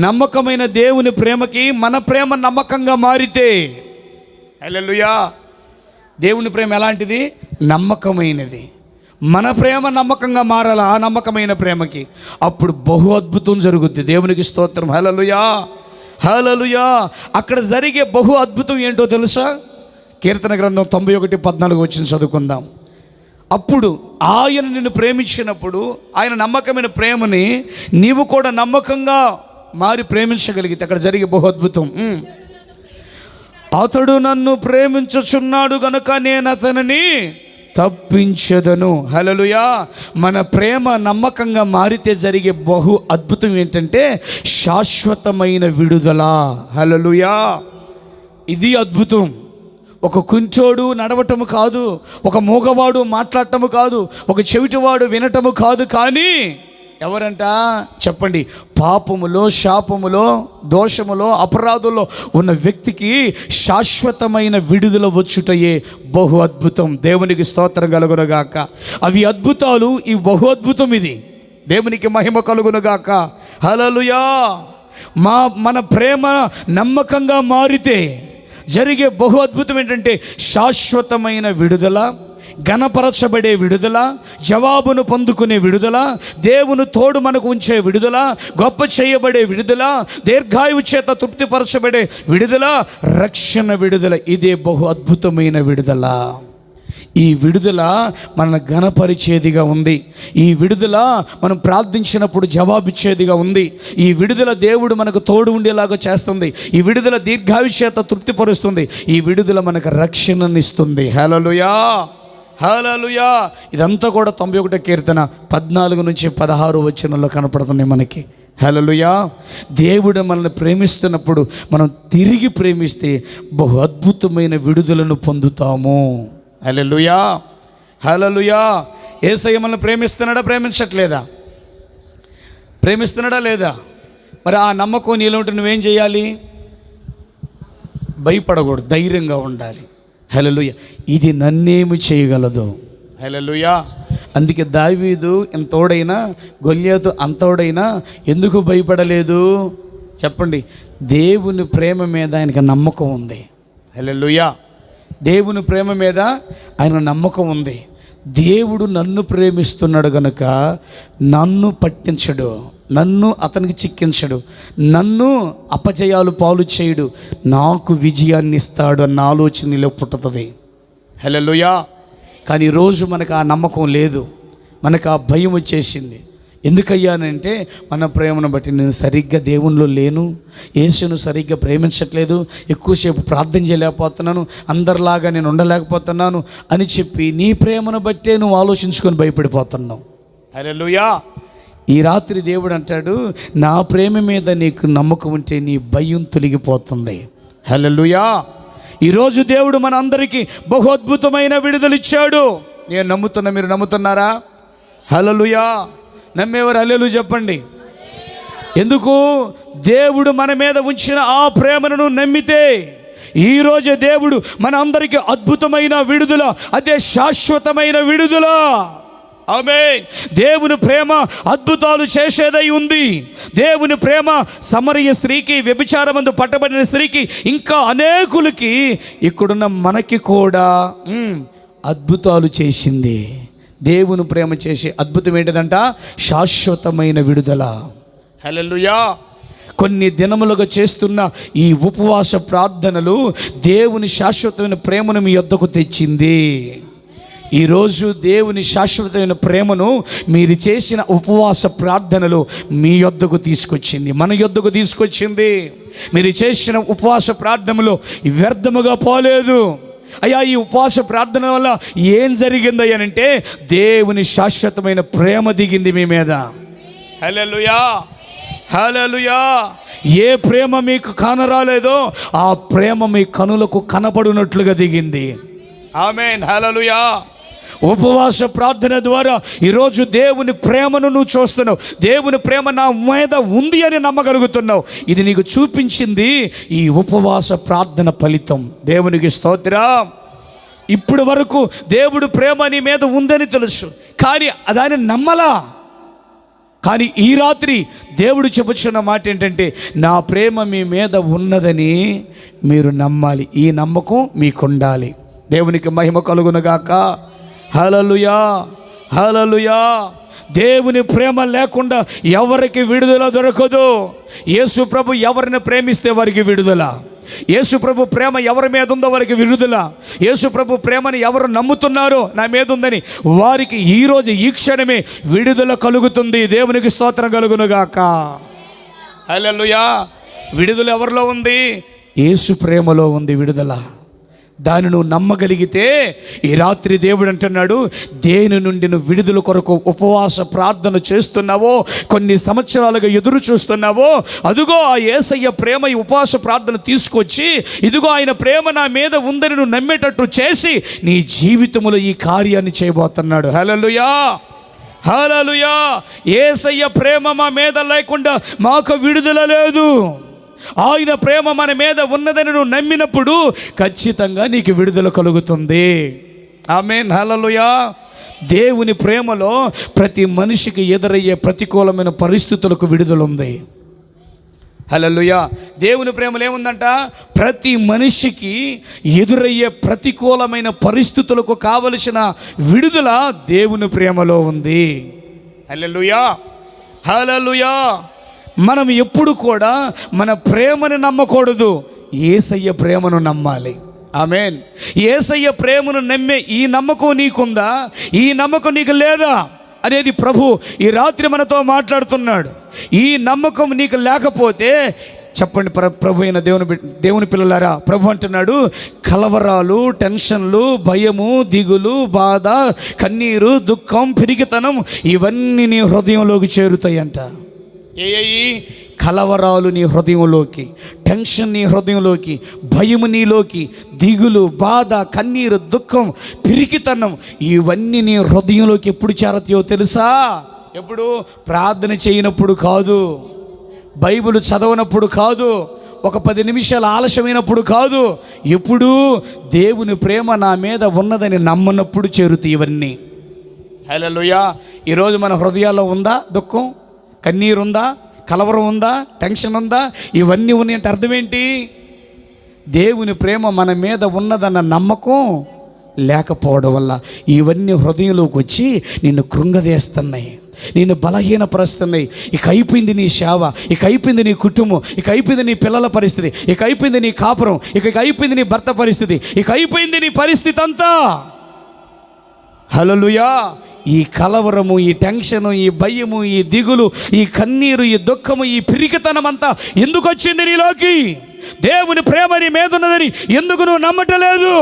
నమ్మకమైన దేవుని ప్రేమకి మన ప్రేమ నమ్మకంగా మారితే, హల్లెలూయా. దేవుని ప్రేమ ఎలాంటిది? నమ్మకమైనది. మన ప్రేమ నమ్మకంగా మారాలి ఆ నమ్మకమైన ప్రేమకి. అప్పుడు బహు అద్భుతం జరుగుద్ది. దేవునికి స్తోత్రం. హల్లెలూయా. హల్లెలూయా. అక్కడ జరిగే బహు అద్భుతం ఏంటో తెలుసా? కీర్తన గ్రంథం 91:14 వచ్చిన చదువుకుందాం. అప్పుడు ఆయన నిన్ను ప్రేమించినప్పుడు, ఆయన నమ్మకమైన ప్రేమని నీవు కూడా నమ్మకంగా మారి ప్రేమించగలిగితే అక్కడ జరిగే బహు అద్భుతం. అతడు నన్ను ప్రేమించుచున్నాడు గనుక నేను అతనిని తప్పించదను. హల్లెలూయా. మన ప్రేమ నమ్మకంగా మారితే జరిగే బహు అద్భుతం ఏంటంటే శాశ్వతమైన విడుదల. హల్లెలూయా. ఇది అద్భుతం. ఒక కుంచోడు నడవటము కాదు, ఒక మూగవాడు మాట్లాడటము కాదు, ఒక చెవిటివాడు వినటము కాదు, కానీ ఎవరంట చెప్పండి? పాపములో, శాపములో, దోషములో, అపరాధుల్లో ఉన్న వ్యక్తికి శాశ్వతమైన విడుదల వచ్చుటయే బహు అద్భుతం. దేవునికి స్తోత్రం కలుగునుగాక. అవి అద్భుతాలు, ఈ బహు అద్భుతం. ఇది దేవునికి మహిమ కలుగునుగాక. హల్లెలూయా. మన ప్రేమ నమ్మకంగా మారితే జరిగే బహు అద్భుతం ఏంటంటే శాశ్వతమైన విడుదల, ఘనపరచబడే విడుదల, జవాబును పొందుకునే విడుదల, దేవుని తోడు మనకు ఉంచే విడుదల, గొప్ప చేయబడే విడుదల, దీర్ఘాయువు చేత తృప్తిపరచబడే విడుదల, రక్షణ విడుదల. ఇదే బహు అద్భుతమైన విడుదల. ఈ విడుదల మన ఘనపరిచేదిగా ఉంది. ఈ విడుదల మనం ప్రార్థించినప్పుడు జవాబిచ్చేదిగా ఉంది. ఈ విడుదల దేవుడు మనకు తోడు ఉండేలాగా చేస్తుంది. ఈ విడుదల దీర్ఘాయువు చేత తృప్తిపరుస్తుంది. ఈ విడుదల మనకు రక్షణనిస్తుంది. హల్లెలూయా. హల్లెలూయా. ఇదంతా కూడా 91 కీర్తన 14 నుంచి 16 వచనంలో కనపడుతున్నాయి మనకి. హల్లెలూయా. దేవుడు మనల్ని ప్రేమిస్తున్నప్పుడు మనం తిరిగి ప్రేమిస్తే బహు అద్భుతమైన విడుదలను పొందుతాము. హల్లెలూయా. హల్లెలూయా. యేసయ్య మనల్ని ప్రేమిస్తున్నాడా, ప్రేమించట్లేదా? ప్రేమిస్తున్నాడా లేదా? మరి ఆ నమ్మకం నీలో ఉంటే నువ్వేం చేయాలి? భయపడకూడదు, ధైర్యంగా ఉండాలి. హల్లెలూయా. ఇది నన్నేమి చేయగలదు? హల్లెలూయా. అందుకే దావీదు ఎంతోడైనా, గొల్యాతు అంతోడైనా ఎందుకు భయపడలేదు చెప్పండి? దేవుని ప్రేమ మీద ఆయనకు నమ్మకం ఉంది. హల్లెలూయా. దేవుని ప్రేమ మీద ఆయన నమ్మకం ఉంది. దేవుడు నన్ను ప్రేమిస్తున్నాడు కనుక నన్ను పట్టించడు, నన్ను అతనికి చిక్కించడు, నన్ను అపజయాలు పాలు చేయడు, నాకు విజయాన్ని ఇస్తాడు అన్న ఆలోచన నీలో పుట్టుతుంది. హల్లెలూయా. కానీ ఈరోజు మనకు ఆ నమ్మకం లేదు, మనకు ఆ భయం వచ్చేసింది. ఎందుకయ్యానంటే మన ప్రేమను బట్టి నేను సరిగ్గా దేవునిలో లేను, యేసును సరిగ్గా ప్రేమించట్లేదు, ఎక్కువసేపు ప్రార్థన చేయలేకపోతున్నాను, అందరిలాగా నేను ఉండలేకపోతున్నాను అని చెప్పి నీ ప్రేమను బట్టే నువ్వు ఆలోచించుకొని భయపడిపోతున్నావు. హల్లెలూయా. ఈ రాత్రి దేవుడు అంటాడు, నా ప్రేమ మీద నీకు నమ్మకం ఉంటే నీ భయం తొలగిపోతుంది. హల్లెలూయా. ఈరోజు దేవుడు మన అందరికీ బహు అద్భుతమైన విడుదలిచ్చాడు. నేను నమ్ముతున్నా, మీరు నమ్ముతున్నారా? హల్లెలూయా. నమ్మేవారు హల్లెలూయా చెప్పండి. ఎందుకు? దేవుడు మన మీద ఉంచిన ఆ ప్రేమను నమ్మితే ఈరోజు దేవుడు మన అందరికీ అద్భుతమైన విడుదల, అదే శాశ్వతమైన విడుదల. ఆమేన్. దేవుని ప్రేమ అద్భుతాలు చేసేదై ఉంది. దేవుని ప్రేమ సమరయ స్త్రీకి, వ్యభిచారమందు పట్టబడిన స్త్రీకి, ఇంకా అనేకులకి, ఇక్కడున్న మనకి కూడా అద్భుతాలు చేసింది. దేవుని ప్రేమ చేసే అద్భుతం ఏంటిదంట? శాశ్వతమైన విడుదల. హల్లెలూయా. కొన్ని దినములుగా చేస్తున్న ఈ ఉపవాస ప్రార్థనలు దేవుని శాశ్వతమైన ప్రేమను మీ యొద్దకు తెచ్చింది. ఈరోజు దేవుని శాశ్వతమైన ప్రేమను మీరు చేసిన ఉపవాస ప్రార్థనలు మీ యొద్దకు తీసుకొచ్చింది, మన యొద్దకు తీసుకొచ్చింది. మీరు చేసిన ఉపవాస ప్రార్థనలో వ్యర్థముగా పోలేదు. అయ్యా, ఈ ఉపవాస ప్రార్థన వల్ల ఏం జరిగిందయ్యానంటే దేవుని శాశ్వతమైన ప్రేమ దిగింది మీ మీద. హల్లెలూయా. హల్లెలూయా. ఏ ప్రేమ మీకు కానరాలేదో ఆ ప్రేమ మీ కనులకు కనపడినట్లుగా దిగింది. ఆమేన్. హల్లెలూయా. ఉపవాస ప్రార్థన ద్వారా ఈరోజు దేవుని ప్రేమను నువ్వు చూస్తున్నావు. దేవుని ప్రేమ నా మీద ఉంది అని నమ్మగలుగుతున్నావు. ఇది నీకు చూపించింది ఈ ఉపవాస ప్రార్థన ఫలితం. దేవునికి స్తోత్రం. ఇప్పటి వరకు దేవుడు ప్రేమ నీ మీద ఉందని తెలుసు, కానీ దాన్ని నమ్మలా. కానీ ఈ రాత్రి దేవుడు చెబుతున్న మాట ఏంటంటే, నా ప్రేమ మీ మీద ఉన్నదని మీరు నమ్మాలి. ఈ నమ్మకం మీకుండాలి. దేవునికి మహిమ కలుగునుగాక. హల్లెలూయా. హల్లెలూయా. దేవుని ప్రేమ లేకుండా ఎవరికి విడుదల దొరకదు. యేసు ప్రభు ఎవరిని ప్రేమిస్తే వారికి విడుదల. యేసు ప్రభు ప్రేమ ఎవరి మీద ఉందో వారికి విడుదల. యేసు ప్రభు ప్రేమని ఎవరు నమ్ముతున్నారో నా మీద ఉందని వారికి ఈరోజు ఈ క్షణమే విడుదల కలుగుతుంది. దేవునికి స్తోత్రం కలుగునుగాక. హల్లెలూయా. విడుదల ఎవరిలో ఉంది? యేసు ప్రేమలో ఉంది విడుదల. దాన్ని నువ్వు నమ్మగలిగితే ఈ రాత్రి దేవుడు అంటున్నాడు, దేని నుండి నువ్వు విడుదల కొరకు ఉపవాస ప్రార్థన చేస్తున్నావో, కొన్ని సంవత్సరాలుగా ఎదురు చూస్తున్నావో, అదిగో ఆ యేసయ్య ప్రేమ ఈ ఉపవాస ప్రార్థన తీసుకొచ్చి, ఇదిగో ఆయన ప్రేమ నా మీద ఉందని నువ్వు నమ్మేటట్టు చేసి నీ జీవితంలో ఈ కార్యాన్ని చేయబోతున్నాడు. హల్లెలూయా. హల్లెలూయా. యేసయ్య ప్రేమ మా మీద లేకుండా మాకు విడుదల లేదు. ఆయన ప్రేమ మన మీద ఉన్నదని నువ్వు నమ్మినప్పుడు ఖచ్చితంగా నీకు విడుదల కలుగుతుంది. ఆమేన్. హల్లెలూయా. దేవుని ప్రేమలో ప్రతి మనిషికి ఎదురయ్యే ప్రతికూలమైన పరిస్థితులకు విడుదల ఉంది. హల్లెలూయా. దేవుని ప్రేమలో ఏముందంట? ప్రతి మనిషికి ఎదురయ్యే ప్రతికూలమైన పరిస్థితులకు కావలసిన విడుదల దేవుని ప్రేమలో ఉంది. హల్లెలూయా. హల్లెలూయా. మనం ఎప్పుడు కూడా మన ప్రేమను నమ్మకూడదు, యేసయ్య ప్రేమను నమ్మాలి. ఆమేన్. యేసయ్య ప్రేమను నమ్మే ఈ నమ్మకం నీకుందా? ఈ నమ్మకం నీకు లేదా అనేది ప్రభు ఈ రాత్రి మనతో మాట్లాడుతున్నాడు. ఈ నమ్మకం నీకు లేకపోతే చెప్పండి, ప్రభు అయిన దేవుని పిల్లలారా, ప్రభు అంటున్నాడు, కలవరాలు, టెన్షన్లు, భయము, దిగులు, బాధ, కన్నీరు, దుఃఖం, పిరికితనం ఇవన్నీ నీ హృదయంలోకి చేరుతాయంట. కలవరాలు నీ హృదయంలోకి, టెన్షన్ నీ హృదయంలోకి, భయము నీలోకి, దిగులు, బాధ, కన్నీరు, దుఃఖం, పిరికితనం ఇవన్నీ నీ హృదయంలోకి ఎప్పుడు చేరతాయో తెలుసా? ఎప్పుడు? ప్రార్థన చేయనప్పుడు కాదు, బైబిల్ చదవనప్పుడు కాదు, ఒక 10 నిమిషాలు ఆలస్యమైనప్పుడు కాదు. ఎప్పుడు? దేవుని ప్రేమ నా మీద ఉన్నదని నమ్మనప్పుడు చేరుతాయి ఇవన్నీ. హల్లెలూయా. ఈరోజు మన హృదయాల్లో ఉందా దుఃఖం, కన్నీరు ఉందా, కలవరం ఉందా, టెన్షన్ ఉందా? ఇవన్నీ ఉన్నాయంటే అర్థం ఏంటి? దేవుని ప్రేమ మన మీద ఉన్నదన్న నమ్మకం లేకపోవడం వల్ల ఇవన్నీ హృదయంలోకి వచ్చి నిన్ను కృంగదీస్తున్నాయి, నిన్ను బలహీనపరుస్తున్నాయి. ఇక అయిపోయింది నీ సేవ, ఇక అయిపోయింది నీ కుటుంబం, ఇక అయిపోయింది నీ పిల్లల పరిస్థితి, ఇక అయిపోయింది నీ కాపురం, ఇక అయిపోయింది నీ భర్త పరిస్థితి, ఇక అయిపోయింది నీ పరిస్థితి అంతా. హల్లెలూయా. ఈ కలవరము, ఈ టెన్షను, ఈ భయము, ఈ దిగులు, ఈ కన్నీరు, ఈ దుఃఖము, ఈ పిరికితనం అంతా ఎందుకు వచ్చింది నీలోకి? దేవుని ప్రేమ నీ మీద ఉన్నదని ఎందుకు నువ్వు నమ్మటలేదు?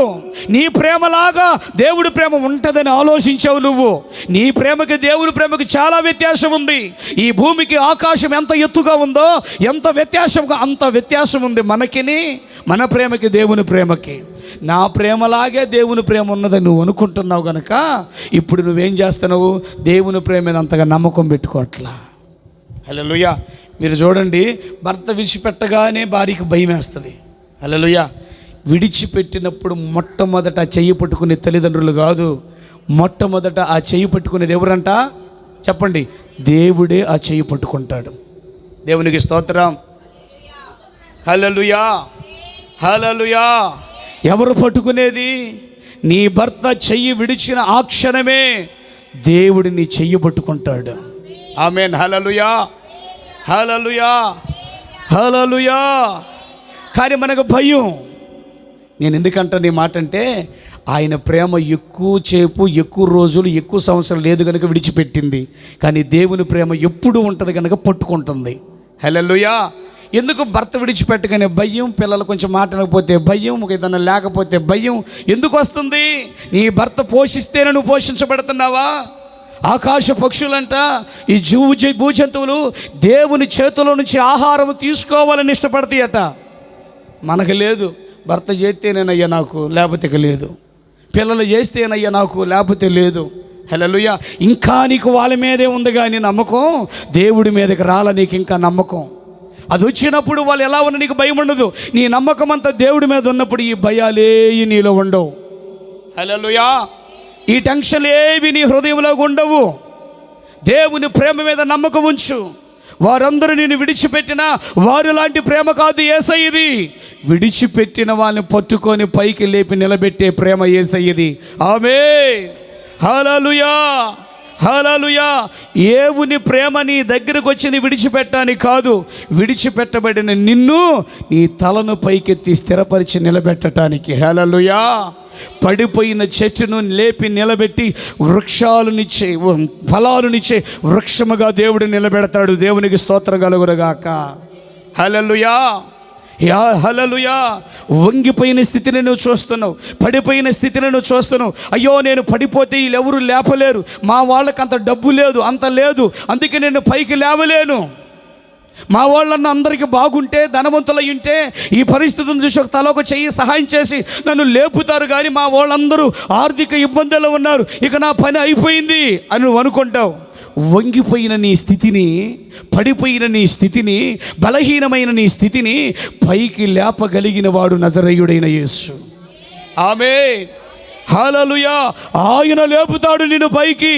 నీ ప్రేమలాగా దేవుడి ప్రేమ ఉంటుందని ఆలోచించావు నువ్వు. నీ ప్రేమకి దేవుడి ప్రేమకి చాలా వ్యత్యాసం ఉంది. ఈ భూమికి ఆకాశం ఎంత ఎత్తుగా ఉందో, ఎంత వ్యత్యాసంగా అంత వ్యత్యాసం ఉంది మనకిని, మన ప్రేమకి దేవుని ప్రేమకి. నా ప్రేమలాగే దేవుని ప్రేమ ఉన్నదని నువ్వు అనుకుంటున్నావు కనుక ఇప్పుడు నువ్వేం చేస్తున్నావు? దేవుని ప్రేమ మీద అంతగా నమ్మకం పెట్టుకోవట్లా. హల్లెలూయా. మీరు చూడండి, భర్త విడిచిపెట్టగానే భార్యకి భయం వేస్తుంది. హల్లెలూయా. విడిచిపెట్టినప్పుడు మొట్టమొదట ఆ చెయ్యి పట్టుకునే తల్లిదండ్రులు కాదు, మొట్టమొదట ఆ చెయ్యి పట్టుకునేది ఎవరంట? చెప్పండి. దేవుడే ఆ చెయ్యి పట్టుకుంటాడు. దేవునికి స్తోత్రం. హల్లెలూయా, హల్లెలూయా. ఎవరు పట్టుకునేది? నీ భర్త చెయ్యి విడిచిన ఆ క్షణమే దేవుడు నీ చెయ్యి పట్టుకుంటాడు. ఆమేన్. హల్లెలూయా, హల్లెలూయా, హల్లెలూయా. కానీ మనకు భయం. నేను ఎందుకంటా నీ మాట అంటే, ఆయన ప్రేమ ఎక్కువ చేపు, ఎక్కువ రోజులు, ఎక్కువ సంవత్సరం లేదు కనుక విడిచిపెట్టింది. కానీ దేవుని ప్రేమ ఎప్పుడు ఉంటుంది కనుక పట్టుకుంటుంది. హల్లెలూయా. ఎందుకు? భర్త విడిచిపెట్టగానే భయం, పిల్లలు కొంచెం మాట్లాడకపోతే భయం, ఏదైనా లేకపోతే భయం ఎందుకు వస్తుంది? నీ భర్త పోషిస్తేనే నువ్వు పోషించబడుతున్నావా? ఆకాశ పక్షులంట, ఈ భూజంతువులు దేవుని చేతిలో నుంచి ఆహారం తీసుకోవాలని ఇష్టపడతాయట. మనకు లేదు. భర్త చేస్తేనేనయ్యా నాకు, లేకపోతే లేదు. పిల్లలు చేస్తేనయ్యా నాకు, లేకపోతే లేదు. హల్లెలూయా. ఇంకా నీకు వాళ్ళ మీదే ఉంది కానీ నమ్మకం, దేవుడి మీదకి రాల నీకు ఇంకా నమ్మకం. అది వచ్చినప్పుడు వాళ్ళు ఎలా ఉన్నా నీకు భయం ఉండదు. నీ నమ్మకం అంతా దేవుడి మీద ఉన్నప్పుడు ఈ భయాలే నీలో ఉండవు. హల్లెలూయా. ఈ టెన్షన్లు ఏవి నీ హృదయంలో ఉండవు. దేవుని ప్రేమ మీద నమ్మకం ఉంచు. వారందరూ నిన్ను విడిచిపెట్టినా వారు లాంటి ప్రేమ కాదు యేసయ్యది. విడిచిపెట్టిన వాళ్ళని పట్టుకొని పైకి లేపి నిలబెట్టే ప్రేమ యేసయ్యది. ఆమేన్. హల్లెలూయా, హల్లెలూయా. దేవుని ప్రేమ నీ దగ్గరకు వచ్చింది విడిచిపెట్టడానికి కాదు, విడిచిపెట్టబడిన నిన్ను నీ తలను పైకెత్తి స్థిరపరిచి నిలబెట్టడానికి. హల్లెలూయా. పడిపోయిన చెట్టును లేపి నిలబెట్టి వృక్షాలనిచ్చే, ఫలాలనిచ్చే వృక్షముగా దేవుడు నిలబెడతాడు. దేవునికి స్తోత్రం కలుగునుగాక. హల్లెలూయా, హల్లెలూయా. వంగిపోయిన స్థితిని నువ్వు చూస్తున్నావు, పడిపోయిన స్థితిని నువ్వు చూస్తున్నావు. అయ్యో నేను పడిపోతే వీళ్ళెవరూ లేపలేరు, మా వాళ్ళకి అంత డబ్బు లేదు, అంత లేదు, అందుకే నేను పైకి లేవలేను. మా వాళ్ళన్న అందరికీ బాగుంటే, ధనవంతులై ఉంటే ఈ పరిస్థితిని చూసి ఒక తల ఒక చెయ్యి సహాయం చేసి నన్ను లేపుతారు. కానీ మా వాళ్ళందరూ ఆర్థిక ఇబ్బందుల్లో ఉన్నారు, ఇక నా పని అయిపోయింది అని నువ్వు అనుకుంటావు. వంగిపోయిన నీ స్థితిని, పడిపోయిన నీ స్థితిని, బలహీనమైన నీ స్థితిని పైకి లేపగలిగిన వాడు నజరేయుడైన యేసు. ఆమేన్. హల్లెలూయా. ఆయన లేపుతాడు నిన్ను పైకి.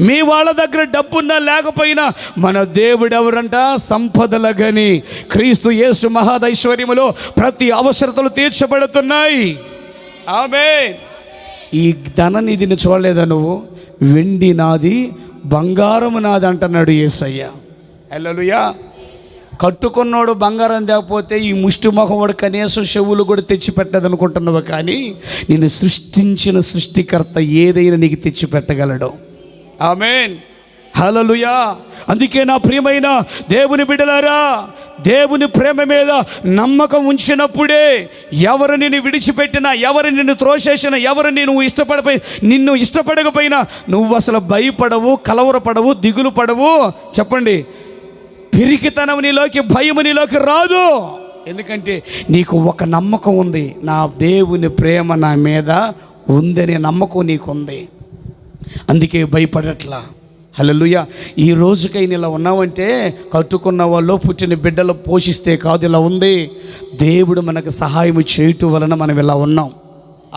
మీ వాళ్ళ దగ్గర డబ్బున్నా లేకపోయినా మన దేవుడు ఎవరంట? సంపదల గని క్రీస్తు యేసు మహాదైశ్వర్యములో ప్రతి అవసరతలు తీర్చబడుతున్నాయి. ఆమేన్. ఈ ధననిధిని చూడలేదా నువ్వు? వెండి నాది, బంగారము నాది అంటున్నాడు యేసయ్య. హల్లెలూయా. కట్టుకున్నాడు బంగారం తేకపోతే ఈ ముష్టి మొహం కనీసం చెవులు కూడా తెచ్చిపెట్టదనుకుంటున్నావు, కానీ నిన్ను సృష్టించిన సృష్టికర్త ఏదైనా నీకు తెచ్చిపెట్టగలడు. ఆమేన్. హల్లెలూయా. అందుకే నా ప్రియమైన దేవుని బిడ్డలారా, దేవుని ప్రేమ మీద నమ్మకం ఉంచినప్పుడే ఎవరు నిన్ను విడిచిపెట్టినా, ఎవరు నిన్ను త్రోసేసినా, ఎవరు నిన్ను ఇష్టపడకపోయినా నువ్వు అసలు భయపడవు, కలవరపడవు, దిగులు పడవు. చెప్పండి. పిరికితనం నీలోకి, భయము నీలోకి రాదు. ఎందుకంటే నీకు ఒక నమ్మకం ఉంది, నా దేవుని ప్రేమ నా మీద ఉందనే నమ్మకం నీకుంది. అందుకే భయపడట్లా. హల్లెలూయా. ఈ రోజుకైనా ఇలా ఉన్నావంటే కట్టుకున్న వాళ్ళు, పుట్టిన బిడ్డలు పోషిస్తే కాదు, ఇలా ఉంది. దేవుడు మనకు సహాయం చేయటం వలన మనం ఇలా ఉన్నాం.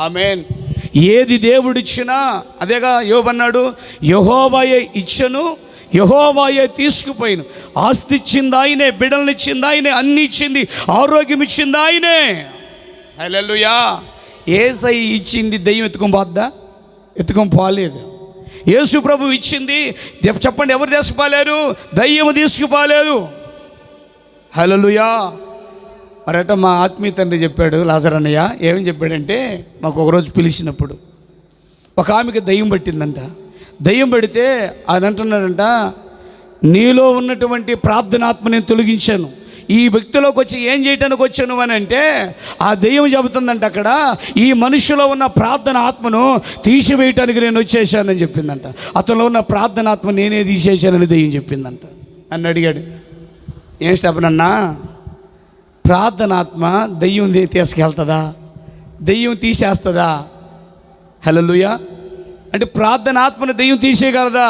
ఆమేన్. ఏది దేవుడిచ్చినా అదేగా యోబు అన్నాడు, యెహోవాయే ఇచ్చెను, యెహోవాయే తీసుకుపోయిను. ఆస్తి ఇచ్చింది ఆయనే, బిడ్డలను ఇచ్చింది ఆయనే, అన్ని ఇచ్చింది, ఆరోగ్యం ఇచ్చింది ఆయనే. హల్లెలూయా. యేసయ్య ఇచ్చింది దెయ్యం ఎత్తుకొని పోద్దా? ఎత్తుకొని పోలేదు. యేసు ప్రభు ఇచ్చింది చెప్పండి, ఎవరు తీసుకుపోలేరు? దయ్యము తీసుకుపోలేదు. హల్లెలూయా. మరట మా ఆత్మీయ తండ్రి చెప్పాడు, లాజర్ అన్నయ్య ఏమని చెప్పాడంటే, మాకు ఒకరోజు పిలిచినప్పుడు ఒక ఆమెకి దయ్యం పట్టిందంట. దయ్యం పడితే ఆయన అంటున్నాడంట, నీలో ఉన్నటువంటి ప్రార్థనాత్మ నేను తొలగించాను, ఈ వ్యక్తిలోకి వచ్చి ఏం చేయటానికి వచ్చాను అని అంటే, ఆ దెయ్యం చెబుతుందంట అక్కడ, ఈ మనిషిలో ఉన్న ప్రార్థన ఆత్మను తీసివేయటానికి నేను వచ్చేసానని చెప్పిందంట. అతనిలో ఉన్న ప్రార్థన ఆత్మ నేనే తీసేసానని దెయ్యం చెప్పిందంట. అని అడిగాడు, ఏం చెప్పనన్నా, ప్రార్థనాత్మ దెయ్యం తీసుకెళ్తుందా? దెయ్యం తీసేస్తుందా? హల్లెలూయా. అంటే ప్రార్థన ఆత్మను దెయ్యం తీసేయగలదా?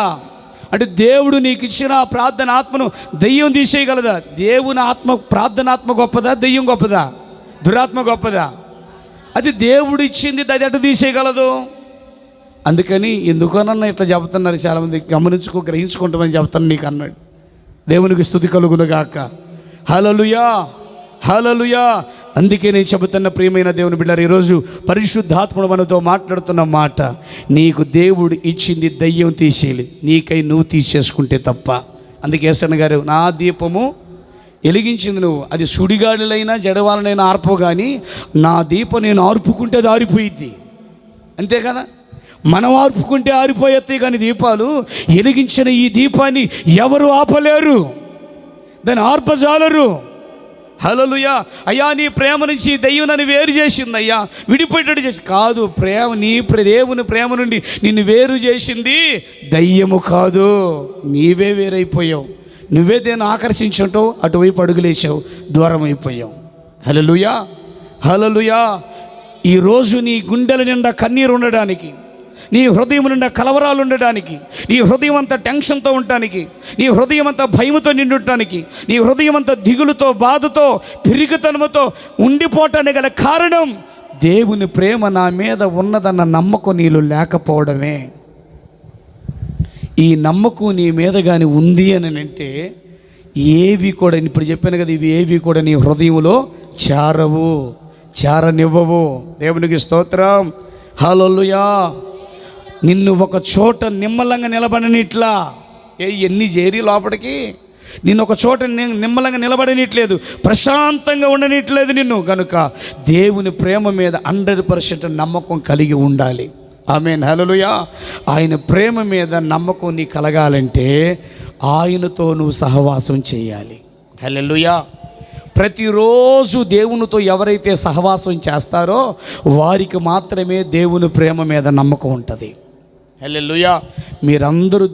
అంటే దేవుడు నీకు ఇచ్చిన ప్రార్థన ఆత్మను దెయ్యం తీసేయగలదా? దేవుని ఆత్మ, ప్రార్థనాత్మ గొప్పదా, దెయ్యం గొప్పదా, దురాత్మ గొప్పదా? అది దేవుడు ఇచ్చింది, అది అటు తీసేయగలదు. అందుకని ఎందుకనన్నా ఇట్లా చెబుతున్నారు చాలామంది, గ్రహించుకుంటామని చెబుతాను నీకు అన్నాడు. దేవునికి స్తుతి కలుగునుగాక. హల్లెలూయా, హల్లెలూయా. అందుకే నేను చెబుతున్న ప్రియమైన దేవుని బిడ్డలారా, ఈరోజు పరిశుద్ధాత్ముడు మనతో మాట్లాడుతున్న మాట, నీకు దేవుడు ఇచ్చింది దయ్యం తీసేయాలి, నీకై నువ్వు తీసేసుకుంటే తప్ప. అందుకే యేసయ్య గారు, నా దీపము వెలిగించింది నువ్వు, అది సుడిగాడులైనా జడవాలనైనా ఆర్పో, కానీ నా దీపం నేను ఆర్పుకుంటే అది ఆరిపోయిద్ది. అంతే కదా, మనం ఆర్పుకుంటే ఆరిపోయేస్తాయి, కానీ దీపాలు వెలిగించిన ఈ దీపాన్ని ఎవరు ఆపలేరు, దాన్ని ఆర్పజాలరు. హల్లెలూయా. అయ్యా, నీ ప్రేమ నుంచి దయ్యం నన్ను వేరు చేసింది అయ్యా, విడిపోయేటట్టు చేసి కాదు. ప్రేమ, నీ దేవుని ప్రేమ నుండి నిన్ను వేరు చేసింది దయ్యము కాదు, నీవే వేరైపోయావు. నువ్వే దేన్ని ఆకర్షించుంటావు, అటువైపు అడుగులేసావు, దూరం అయిపోయావు. హల్లెలూయా, హల్లెలూయా. ఈరోజు నీ గుండెల నిండా కన్నీరు ఉండడానికి, నీ హృదయం నిండా కలవరాలు ఉండడానికి, నీ హృదయం అంతా టెన్షన్తో ఉండటానికి, నీ హృదయం అంతా భయముతో నిండటానికి, నీ హృదయం అంతా దిగులుతో, బాధతో, పిరిగితనముతో ఉండిపోవటానికి గల కారణం దేవుని ప్రేమ నా మీద ఉన్నదన్న నమ్మకం నీలో లేకపోవడమే. ఈ నమ్మకం నీ మీద కానీ ఉంది అని అంటే ఏవి కూడా, ఇప్పుడు చెప్పాను కదా, ఇవి ఏవి కూడా నీ హృదయంలో చేరనివ్వవు. దేవునికి స్తోత్రం. హల్లెలూయా. నిన్ను ఒక చోట నిమ్మలంగా నిలబడనిట్లా, ఎన్ని చేరి లోపలికి నిన్ను ఒక చోట నిమ్మలంగా నిలబడనిట్లేదు, ప్రశాంతంగా ఉండనిట్లేదు నిన్ను. కనుక దేవుని ప్రేమ మీద 100% నమ్మకం కలిగి ఉండాలి. ఆమేన్, హల్లెలూయా. ఆయన ప్రేమ మీద నమ్మకం నీ కలగాలంటే ఆయనతో నువ్వు సహవాసం చేయాలి. హల్లెలూయా. ప్రతిరోజు దేవునితో ఎవరైతే సహవాసం చేస్తారో వారికి మాత్రమే దేవుని ప్రేమ మీద నమ్మకం ఉంటుంది. హల్లెలూయా. మీరందరూ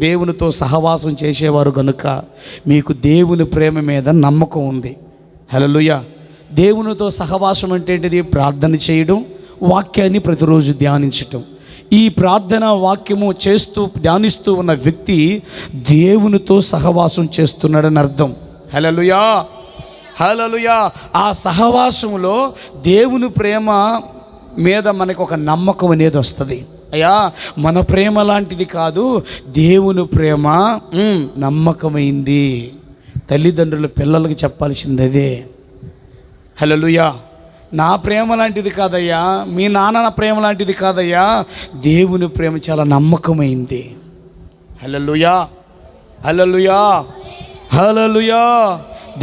దేవునితో సహవాసం చేసేవారు కనుక మీకు దేవుని ప్రేమ మీద నమ్మకం ఉంది. హల్లెలూయా. దేవునితో సహవాసం అంటే ఏంటిది? ప్రార్థన చేయడం, వాక్యాన్ని ప్రతిరోజు ధ్యానించటం. ఈ ప్రార్థన వాక్యము చేస్తూ ధ్యానిస్తూ ఉన్న వ్యక్తి దేవునితో సహవాసం చేస్తున్నాడని అర్థం. హల్లెలూయా, హల్లెలూయా. ఆ సహవాసంలో దేవుని ప్రేమ మీద మనకు ఒక నమ్మకం అనేది వస్తుంది. అయ్యా, మన ప్రేమ లాంటిది కాదు, దేవుని ప్రేమ నమ్మకమైంది. తల్లిదండ్రులు పిల్లలకు చెప్పాల్సింది అదే. హల్లెలూయా. నా ప్రేమ లాంటిది కాదయ్యా, మీ నాన్న ప్రేమ లాంటిది కాదయ్యా, దేవుని ప్రేమ చాలా నమ్మకమైంది. హల్లెలూయా, హల్లెలూయా, హల్లెలూయా.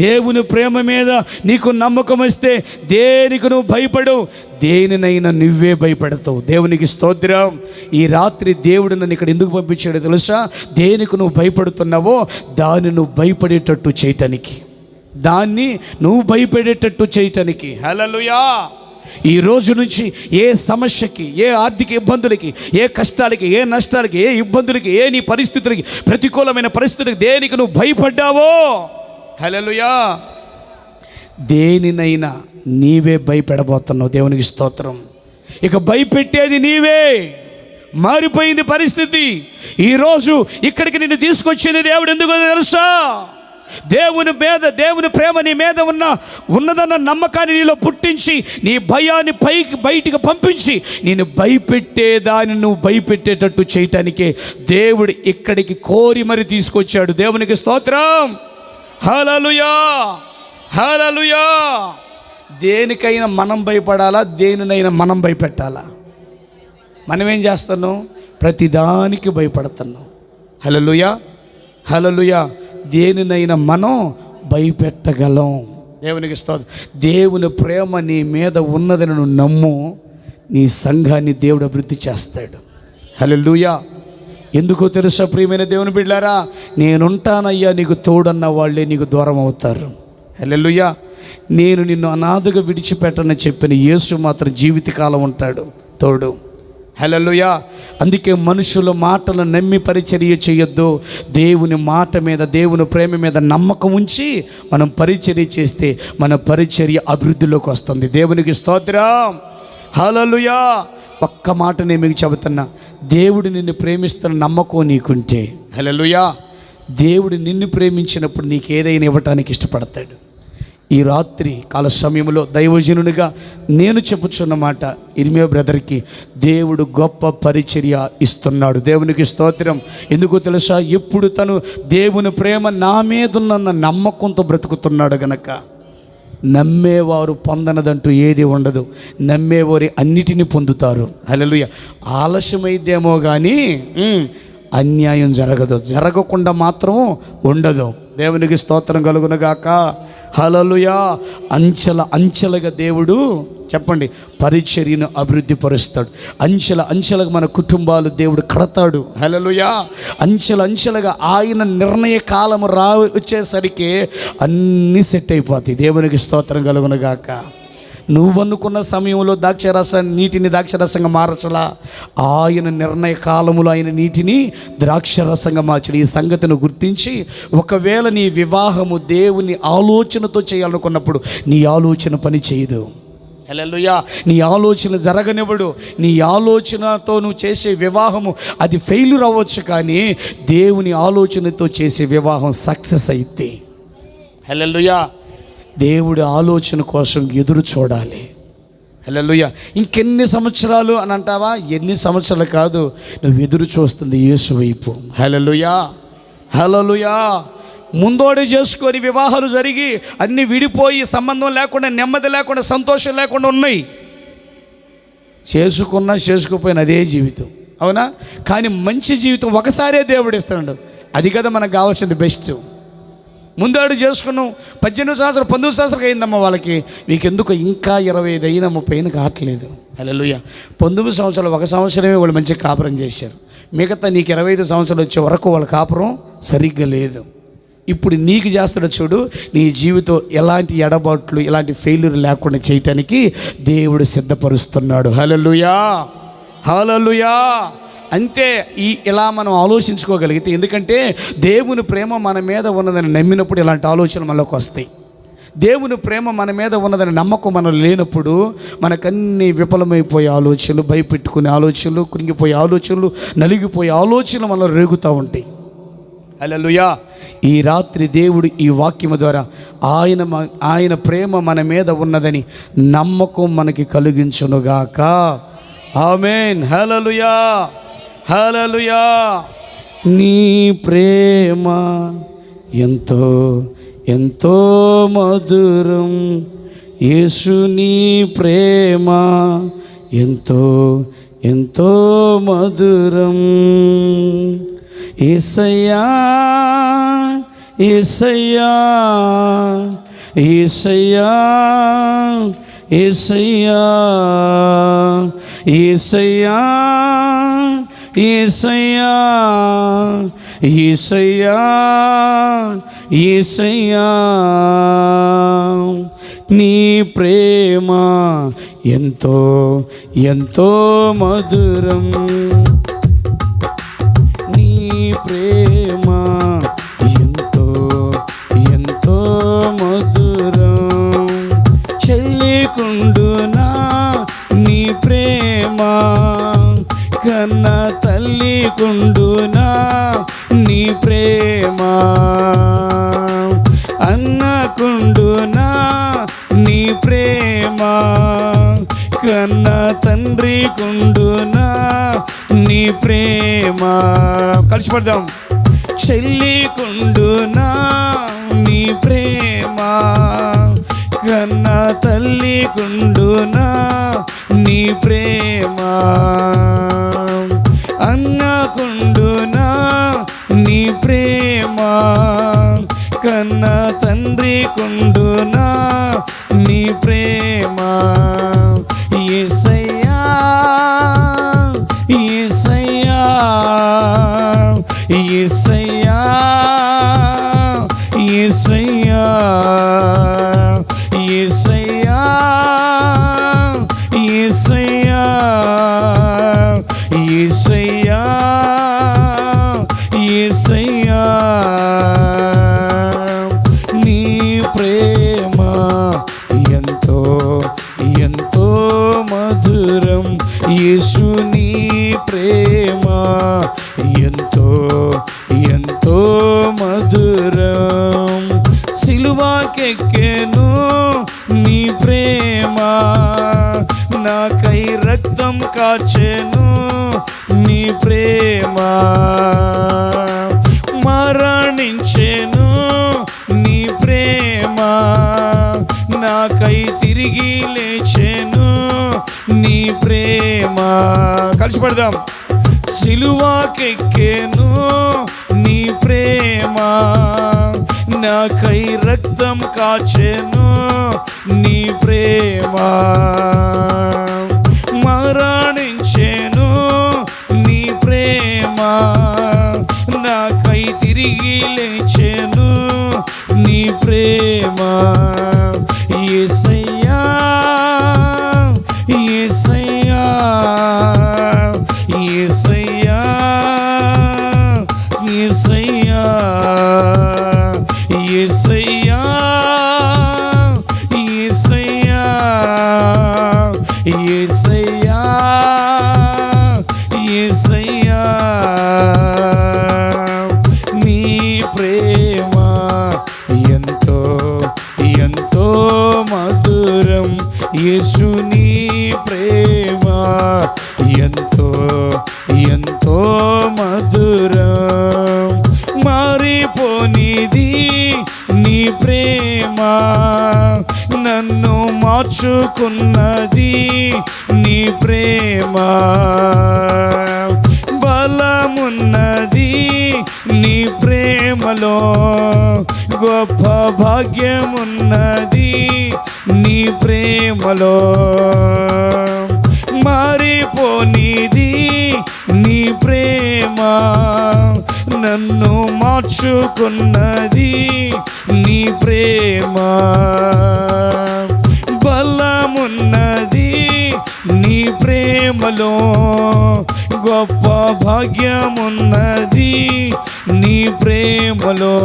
దేవుని ప్రేమ మీద నీకు నమ్మకం వస్తే దేనికి నువ్వు భయపడవు, దేనినైనా నువ్వే భయపడతావు. దేవునికి స్తోత్రం. ఈ రాత్రి దేవుడు నన్ను ఇక్కడ ఎందుకు పంపించాడో తెలుసా? దేనికి నువ్వు భయపడుతున్నావో దాన్ని నువ్వు భయపడేటట్టు చేయటానికి, దాన్ని నువ్వు భయపడేటట్టు చేయటానికి. హల్లెలూయా. ఈ రోజు నుంచి ఏ సమస్యకి, ఏ ఆర్థిక ఇబ్బందులకి, ఏ కష్టాలకి, ఏ నష్టాలకి, ఏ ఇబ్బందులకి, ఏ నీ పరిస్థితులకి, ప్రతికూలమైన పరిస్థితులకి దేనికి నువ్వు భయపడ్డావో, హల్లెలూయా, దేనినైనా నీవే భయపెడబోతున్నావు. దేవునికి స్తోత్రం. ఇక భయపెట్టేది నీవే. మారిపోయింది పరిస్థితి. ఈరోజు ఇక్కడికి నిన్ను తీసుకొచ్చింది దేవుడు ఎందుకో తెలుసా? దేవుని ప్రేమ నీ మీద ఉన్నదన్న నమ్మకాన్ని నీలో పుట్టించి, నీ భయాన్ని బయటికి పంపించి, నేను భయపెట్టేదాన్ని నువ్వు భయపెట్టేటట్టు చేయటానికే దేవుడు ఇక్కడికి కోరి మరి తీసుకొచ్చాడు. దేవునికి స్తోత్రం. హల్లెలూయా, హల్లెలూయా. దేనికైనా మనం భయపడాలా? దేనినైనా మనం భయపెట్టాలా? మనమేం చేస్తున్నాం? ప్రతిదానికి భయపడుతున్నాం. హల్లెలూయా, హల్లెలూయా. దేనినైనా మనం భయపెట్టగలం. దేవునికి స్తోత్రం. దేవుని ప్రేమ నీ మీద ఉన్నదని నువ్వు నమ్ము, నీ సంఘాన్ని దేవుడు అభివృద్ధి చేస్తాడు. హల్లెలూయా. ఎందుకో తెలుసా ప్రియమైన దేవుని బిడ్డలారా, నేనుంటానయ్యా నీకు తోడన్న వాళ్ళే నీకు దూరం అవుతారు. హల్లెలూయా. నేను నిన్ను అనాథగా విడిచిపెట్టనని చెప్పిన యేసు మాత్రం జీవితకాలం ఉంటాడు తోడు. హల్లెలూయా. అందుకే మనుషుల మాటలు నమ్మి పరిచర్య చేయొద్దు. దేవుని మాట మీద, దేవుని ప్రేమ మీద నమ్మకం ఉంచి మనం పరిచర్య చేస్తే మన పరిచర్య అభివృద్ధిలోకి వస్తుంది. దేవునికి స్తోత్రం. హల్లెలూయా. ఒక్క మాట నేను మీకు చెబుతున్నా, దేవుడు నిన్ను ప్రేమిస్తున్న నమ్మకం నీకుంటే, హల్లెలూయా, దేవుడు నిన్ను ప్రేమించినప్పుడు నీకు ఏదైనా ఇవ్వటానికి ఇష్టపడతాడు. ఈ రాత్రి కాల సమయంలో దైవజనునిగా నేను చెప్పుచున్న మాట, ఇర్మియా బ్రదర్కి దేవుడు గొప్ప పరిచర్య ఇస్తున్నాడు. దేవునికి స్తోత్రం. ఎందుకో తెలుసా, ఎప్పుడు తను దేవుని ప్రేమ నా మీద ఉన్న నమ్మకంతో బ్రతుకుతున్నాడు గనక. నమ్మేవారు పొందనదంటూ ఏది ఉండదు. నమ్మేవారు అన్నిటినీ పొందుతారు. హల్లెలూయా. ఆలస్యమైద్దేమో కానీ అన్యాయం జరగదు, జరగకుండా మాత్రం ఉండదు. దేవునికి స్తోత్రం కలుగునుగాక. హల్లెలూయా. అంచెలుగా దేవుడు చెప్పండి పరిచర్యను అభివృద్ధి పరుస్తాడు. అంచెలుగా మన కుటుంబాలు దేవుడు కడతాడు. హల్లెలూయా. అంచెలుగా ఆయన నిర్ణయ కాలము వచ్చేసరికి అన్నీ సెట్ అయిపోతాయి. దేవునికి స్తోత్రం కలుగునుగాక. నువ్వు అనుకున్న సమయంలో నీటిని ద్రాక్షరసంగా మార్చలా. ఆయన నిర్ణయ కాలములో ఆయన నీటిని ద్రాక్షరసంగా మార్చడు. ఈ సంగతిని గుర్తించి ఒకవేళ నీ వివాహము దేవుని ఆలోచనతో చేయాలనుకున్నప్పుడు నీ ఆలోచన పని చేయదు. హల్లెలూయా. నీ ఆలోచన జరగనివ్వడు. నీ ఆలోచనతో నువ్వు చేసే వివాహము అది ఫెయిల్యూర్ అవ్వచ్చు, కానీ దేవుని ఆలోచనతో చేసే వివాహం సక్సెస్ అయితే. హల్లెలూయా. దేవుడి ఆలోచన కోసం ఎదురు చూడాలి. హల్లెలూయా. ఇంకెన్ని సంవత్సరాలు అని అంటావా? ఎన్ని సంవత్సరాలు కాదు, నువ్వు ఎదురు చూస్తుంది యేసు వైపు. హల్లెలూయా. హల్లెలూయా. ముందోడి చేసుకొని వివాహాలు జరిగి అన్నీ విడిపోయి సంబంధం లేకుండా, నెమ్మది లేకుండా, సంతోషం లేకుండా ఉన్నాయి. చేసుకోకపోయిన అదే జీవితం, అవునా? కానీ మంచి జీవితం ఒకసారే దేవుడు ఇస్తాడు. అది కదా మనకు కావాల్సింది బెస్ట్. ముందాడు చేసుకున్నాం 18 సంవత్సరాలు 19 సంవత్సరాలు అయిందమ్మా వాళ్ళకి. మీకెందుకు ఇంకా 25 అయినా 30 కావట్లేదు. హల్లెలూయా. 19 సంవత్సరాలు, 1 సంవత్సరమే వాళ్ళు మంచిగా కాపురం చేశారు. మిగతా నీకు 25 సంవత్సరాలు వచ్చే వరకు వాళ్ళ కాపురం సరిగ్గా లేదు. ఇప్పుడు నీకు చేస్తాడు చూడు, నీ జీవితం ఎలాంటి ఎడబాట్లు, ఎలాంటి ఫెయిల్యూర్ లేకుండా చేయటానికి దేవుడు సిద్ధపరుస్తున్నాడు. హల్లెలూయా. హల్లెలూయా. అంతే. ఇలా మనం ఆలోచించుకోగలిగితే, ఎందుకంటే దేవుని ప్రేమ మన మీద ఉన్నదని నమ్మినప్పుడు ఇలాంటి ఆలోచనలు మనలోకి వస్తాయి. దేవుని ప్రేమ మన మీద ఉన్నదని నమ్మకం మనలో లేనప్పుడు మనకన్నీ విఫలమైపోయే ఆలోచనలు, భయపెట్టుకునే ఆలోచనలు, కృంగిపోయే ఆలోచనలు, నలిగిపోయే ఆలోచనలు మనలో రేగుతూ ఉంటాయి. హల్లెలూయా. ఈ రాత్రి దేవుడు ఈ వాక్యము ద్వారా ఆయన ప్రేమ మన మీద ఉన్నదని నమ్మకం మనకి కలిగించునుగాక. ఆమేన్. హల్లెలూయా. హల్లెలూయా. నీ ప్రేమ ఎంతో ఎంతో మధురం, యేసు నీ ప్రేమ ఎంతో ఎంతో మధురం. యేసయ్యా యేసయ్యా యేసయ్యా యేసయ్యా యేసయ్యా యేసయ్యా యేసయ్యా యేసయ్యా. నీ ప్రేమ ఎంతో ఎంతో మధురం, నీ ప్రేమ ఎంతో ఎంతో మధురం. చెల్లికుండునా నీ ప్రేమ, కన్న తల్లి కుండునా నీ ప్రేమ, అన్నకుండునా నీ ప్రేమ, కన్న తండ్రి కుండునా నీ ప్రేమ. కలిసి పడదాం. చెల్లి కుండునా నీ ప్రేమ, కన్న తల్లి కుండునా నీ ప్రేమ, అన్నకుండునా నీ ప్రేమ, కన్న తండ్రి కుండునా నీ ప్రేమ. యేసయ్యా యేసయ్యా యేసయ్యా యేసయ్యా యేసయ్యా యేసయ్యా యేసయ్యా నీ ప్రేమ ఎంతో ఎంతో మధురం యేసు నీ ప్రేమ ఎంతో ఎంతో మధురం సిలువకెక్కెను నీ ప్రేమ నాకై రక్తం కాచెను నీ ప్రేమ మరణించెను నీ ప్రేమ నాకై తిరిగి లేచెను నీ ప్రేమ. కలిసి పడదాం. సిలువకెక్కెను నీ ప్రేమ నాకై రక్తం కాచెను నీ ప్రేమ మరణించెను నీ ప్రేమ నాకై తిరిగి లేచెను నీ ప్రేమ. యేసయ్యా యేసయ్యా యేసయ్యా యేసయ్యా యేసయ్యా యేసయ్యా యేసయ్యా యేసయ్యా నీ ప్రేమ ఎంతో ఎంతో మధురం యేసు నీ ప్రేమ ఎంతో ఎంతో మధురం మారిపోనిది నీ ప్రేమ నన్ను మార్చుకున్నది నీ ప్రేమ బలమున్నది నీ ప్రేమలో గొప్ప భాగ్యమున్నది నీ ప్రేమలో మారిపోనిది నీ ప్రేమ నన్ను మార్చుకున్నది నీ ప్రేమ బలమున్నది నీ ప్రేమలో గొప్ప భాగ్యమున్నది నీ ప్రేమలో.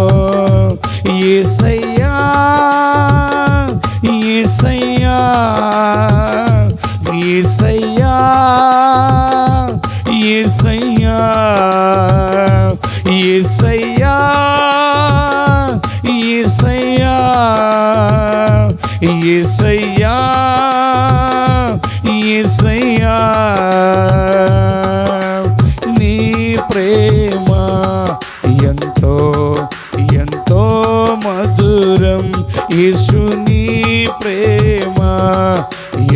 యేసయ్యా యేసయ్యా యేసయ్యా యేసయ్యా యేసయ్యా యేసయ్యా యేసయ్యా యేసయ్యా నీ ప్రేమ ఎంతో ఎంతో మధురం యేసు నీ ప్రేమ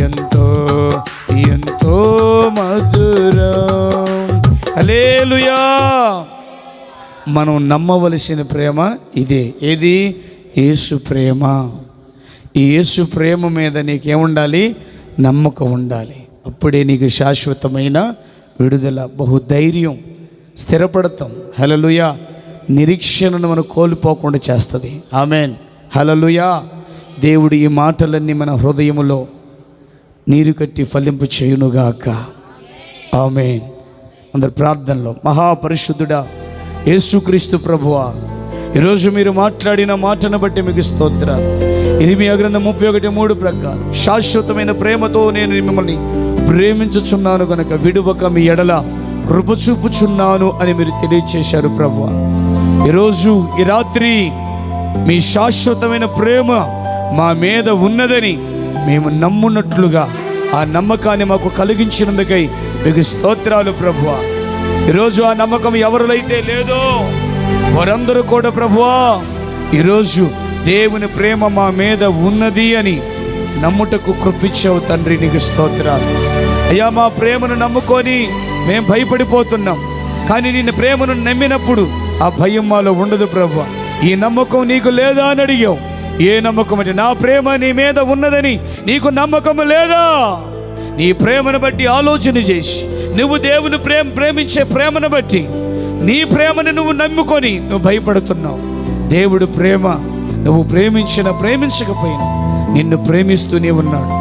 ఎంతో ఎంతో మధురం. హల్లెలూయా. మనం నమ్మవలసిన ప్రేమ ఇదే. ఏది? యేసు ప్రేమ. ఈ యేసు ప్రేమ మీద నీకేముండాలి? నమ్మకం ఉండాలి. అప్పుడే నీకు శాశ్వతమైన విడుదల, బహుధైర్యం, స్థిరపడతాం. హల్లెలూయా. నిరీక్షణను మనం కోల్పోకుండా చేస్తుంది. ఆమెన్. హల్లెలూయా. దేవుడు ఈ మాటలన్నీ మన హృదయములో నీరు కట్టి ఫలింపు చేయునుగాక. ఆమెన్. అందరి ప్రార్థనలో మహాపరిశుద్ధుడా యేసుక్రీస్తు ప్రభువా, ఈరోజు మీరు మాట్లాడిన మాటను బట్టి మీకు స్తోత్రాలు. ఇర్మియా గ్రంథం 31:3 ప్రకారం శాశ్వతమైన ప్రేమతో నేను మిమ్మల్ని ప్రేమించుచున్నాను కనుక విడువక మీ ఎడల రుపచూపుచున్నాను అని మీరు తెలియచేశారు ప్రభువా. ఈరోజు ఈ రాత్రి మీ శాశ్వతమైన ప్రేమ మా మీద ఉన్నదని మేము నమ్మున్నట్లుగా ఆ నమ్మకాన్ని మాకు కలిగించినందుకై మీకు స్తోత్రాలు ప్రభువా. ఈరోజు ఆ నమ్మకం ఎవరిలైతే లేదో వారందరూ కూడా ప్రభువా ఈరోజు దేవుని ప్రేమ మా మీద ఉన్నది అని నమ్ముటకు కృపించావు తండ్రి, నీకు స్తోత్రాలు. అయ్యా, మా ప్రేమను నమ్ముకొని మేము భయపడిపోతున్నాం, కానీ నిన్ను ప్రేమను నమ్మినప్పుడు ఆ భయం మాలో ఉండదు ప్రభువా. ఈ నమ్మకం నీకు లేదా అని అడిగావు. ఏ నమ్మకం అంటే నా ప్రేమ నీ మీద ఉన్నదని నీకు నమ్మకం లేదా? నీ ప్రేమను బట్టి ఆలోచన చేసి నువ్వు దేవుని ప్రేమించే ప్రేమను బట్టి నీ ప్రేమని నువ్వు నమ్ముకొని నువ్వు భయపడుతున్నావు. దేవుడు ప్రేమ, నువ్వు ప్రేమించినా ప్రేమించకపోయినా నిన్ను ప్రేమిస్తూనే ఉన్నాడు.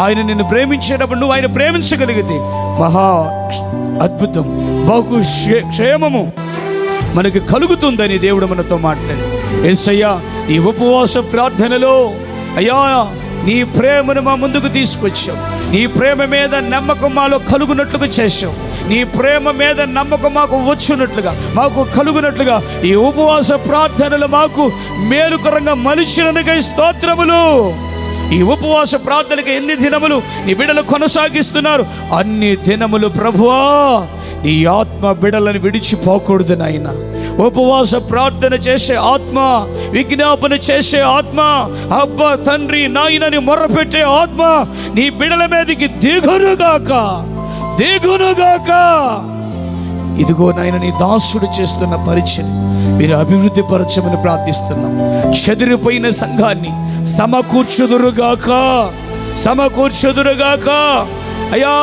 ఆయన నిన్ను ప్రేమించేటప్పుడు నువ్వు ఆయన ప్రేమించగలిగితే మహా అద్భుతం, బహు క్షేమము మనకి కలుగుతుందని దేవుడు మనతో మాట్లాడి. యేసయ్యా, ఈ ఉపవాస ప్రార్థనలో అయ్యా నీ ప్రేమను మా ముందుకు తీసుకొచ్చావు. నీ ప్రేమ మీద నమ్మకం మాలో కలుగునట్లుగా చేశావు. నీ ప్రేమ మీద నమ్మకం మాకు వచ్చినట్లుగా, మాకు కలుగునట్లుగా ఈ ఉపవాస ప్రార్థనలు మాకు మేలుకరంగా మలిచినందుకై స్తోత్రములు. ఈ ఉపవాస ప్రార్థనకి ఎన్ని దినములు నీ బిడ్డలు కొనసాగిస్తున్నారు, అన్ని దినములు ప్రభువా నీ ఆత్మ బిడ్డలను విడిచిపోకూడదు నాయన. ఉపవాస ప్రార్థన చేసే ఆత్మ, విజ్ఞాపన చేసే ఆత్మ, అబ్బా తండ్రి నాయనని మొర్రపెట్టే ఆత్మ నీ బిడ్డల మీదకి దిగునుగాక, దిగునుగాక. ఇదిగో నాయన నీ దాసుడు చేస్తున్న పరిచయం మీరు అభివృద్ధి పరచమని ప్రార్థిస్తున్నాం. చెదిరిపోయిన సంఘాన్ని సమకూర్చుదురుగాక, సమకూర్చుదురుగాక. అయ్యా,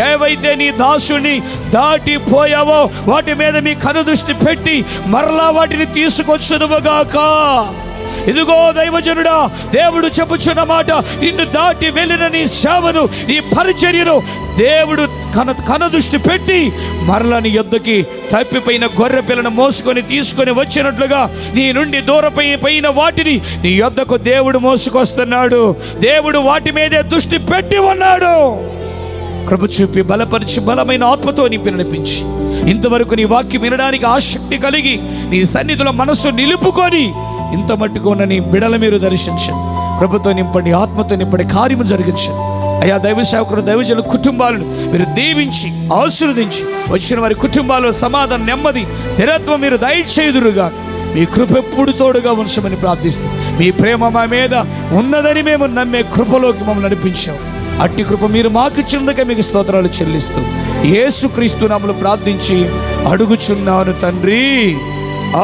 ఏవైతే నీ దాసుని దాటిపోయావో వాటి మీద మీ కనుదృష్టి పెట్టి మరలా వాటిని తీసుకొచ్చుదువుగాక. ఇదిగో దైవజనుడా, దేవుడు చెప్పుచున్న మాట, నిన్ను దాటి వెళ్ళిన నీ సేవను, నీ పరిచర్యను దేవుడు కనదృష్టి పెట్టి మరలా నీ యొద్దకి తప్పిపోయిన గొర్రె పిల్లను మోసుకొని తీసుకొని వచ్చినట్లుగా నీ నుండి దూరపోయిన వాటిని నీ యొద్దకు దేవుడు మోసుకొస్తున్నాడు. దేవుడు వాటి మీదే దృష్టి పెట్టి ఉన్నాడు. కృప చూపి బలపరిచి బలమైన ఆత్మతో నింపి నడిపించి ఇంతవరకు నీ వాక్యం వినడానికి ఆసక్తి కలిగి నీ సన్నిధిలో మనస్సు నిలుపుకొని ఇంత మట్టుకు ఉన్న నీ బిడల మీరు దర్శించండి. కృపతో నింపండి, ఆత్మతో నింపండి, కార్యము జరిగించండి. అయ్యా దైవ సేవకుడు దైవజనుల కుటుంబాలను మీరు దీవించి ఆశీర్వదించి వచ్చిన వారి కుటుంబాల్లో సమాధానం, నెమ్మది, స్థిరత్వం మీరు దయచేయుదురుగా. మీ కృప ఎప్పుడు తోడుగా ఉంచమని ప్రార్థిస్తూ మీ ప్రేమ మా మీద ఉన్నదని మేము నమ్మే కృపలోకి మమ్మల్ని నడిపించాం. అట్టి కృప మీరు మాకు ఇచ్చినందుకే మీకు స్తోత్రాలు చెల్లిస్తూ యేసుక్రీస్తు నామములో ప్రార్థించి అడుగుచున్నాను తండ్రి,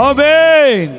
ఆమేన్.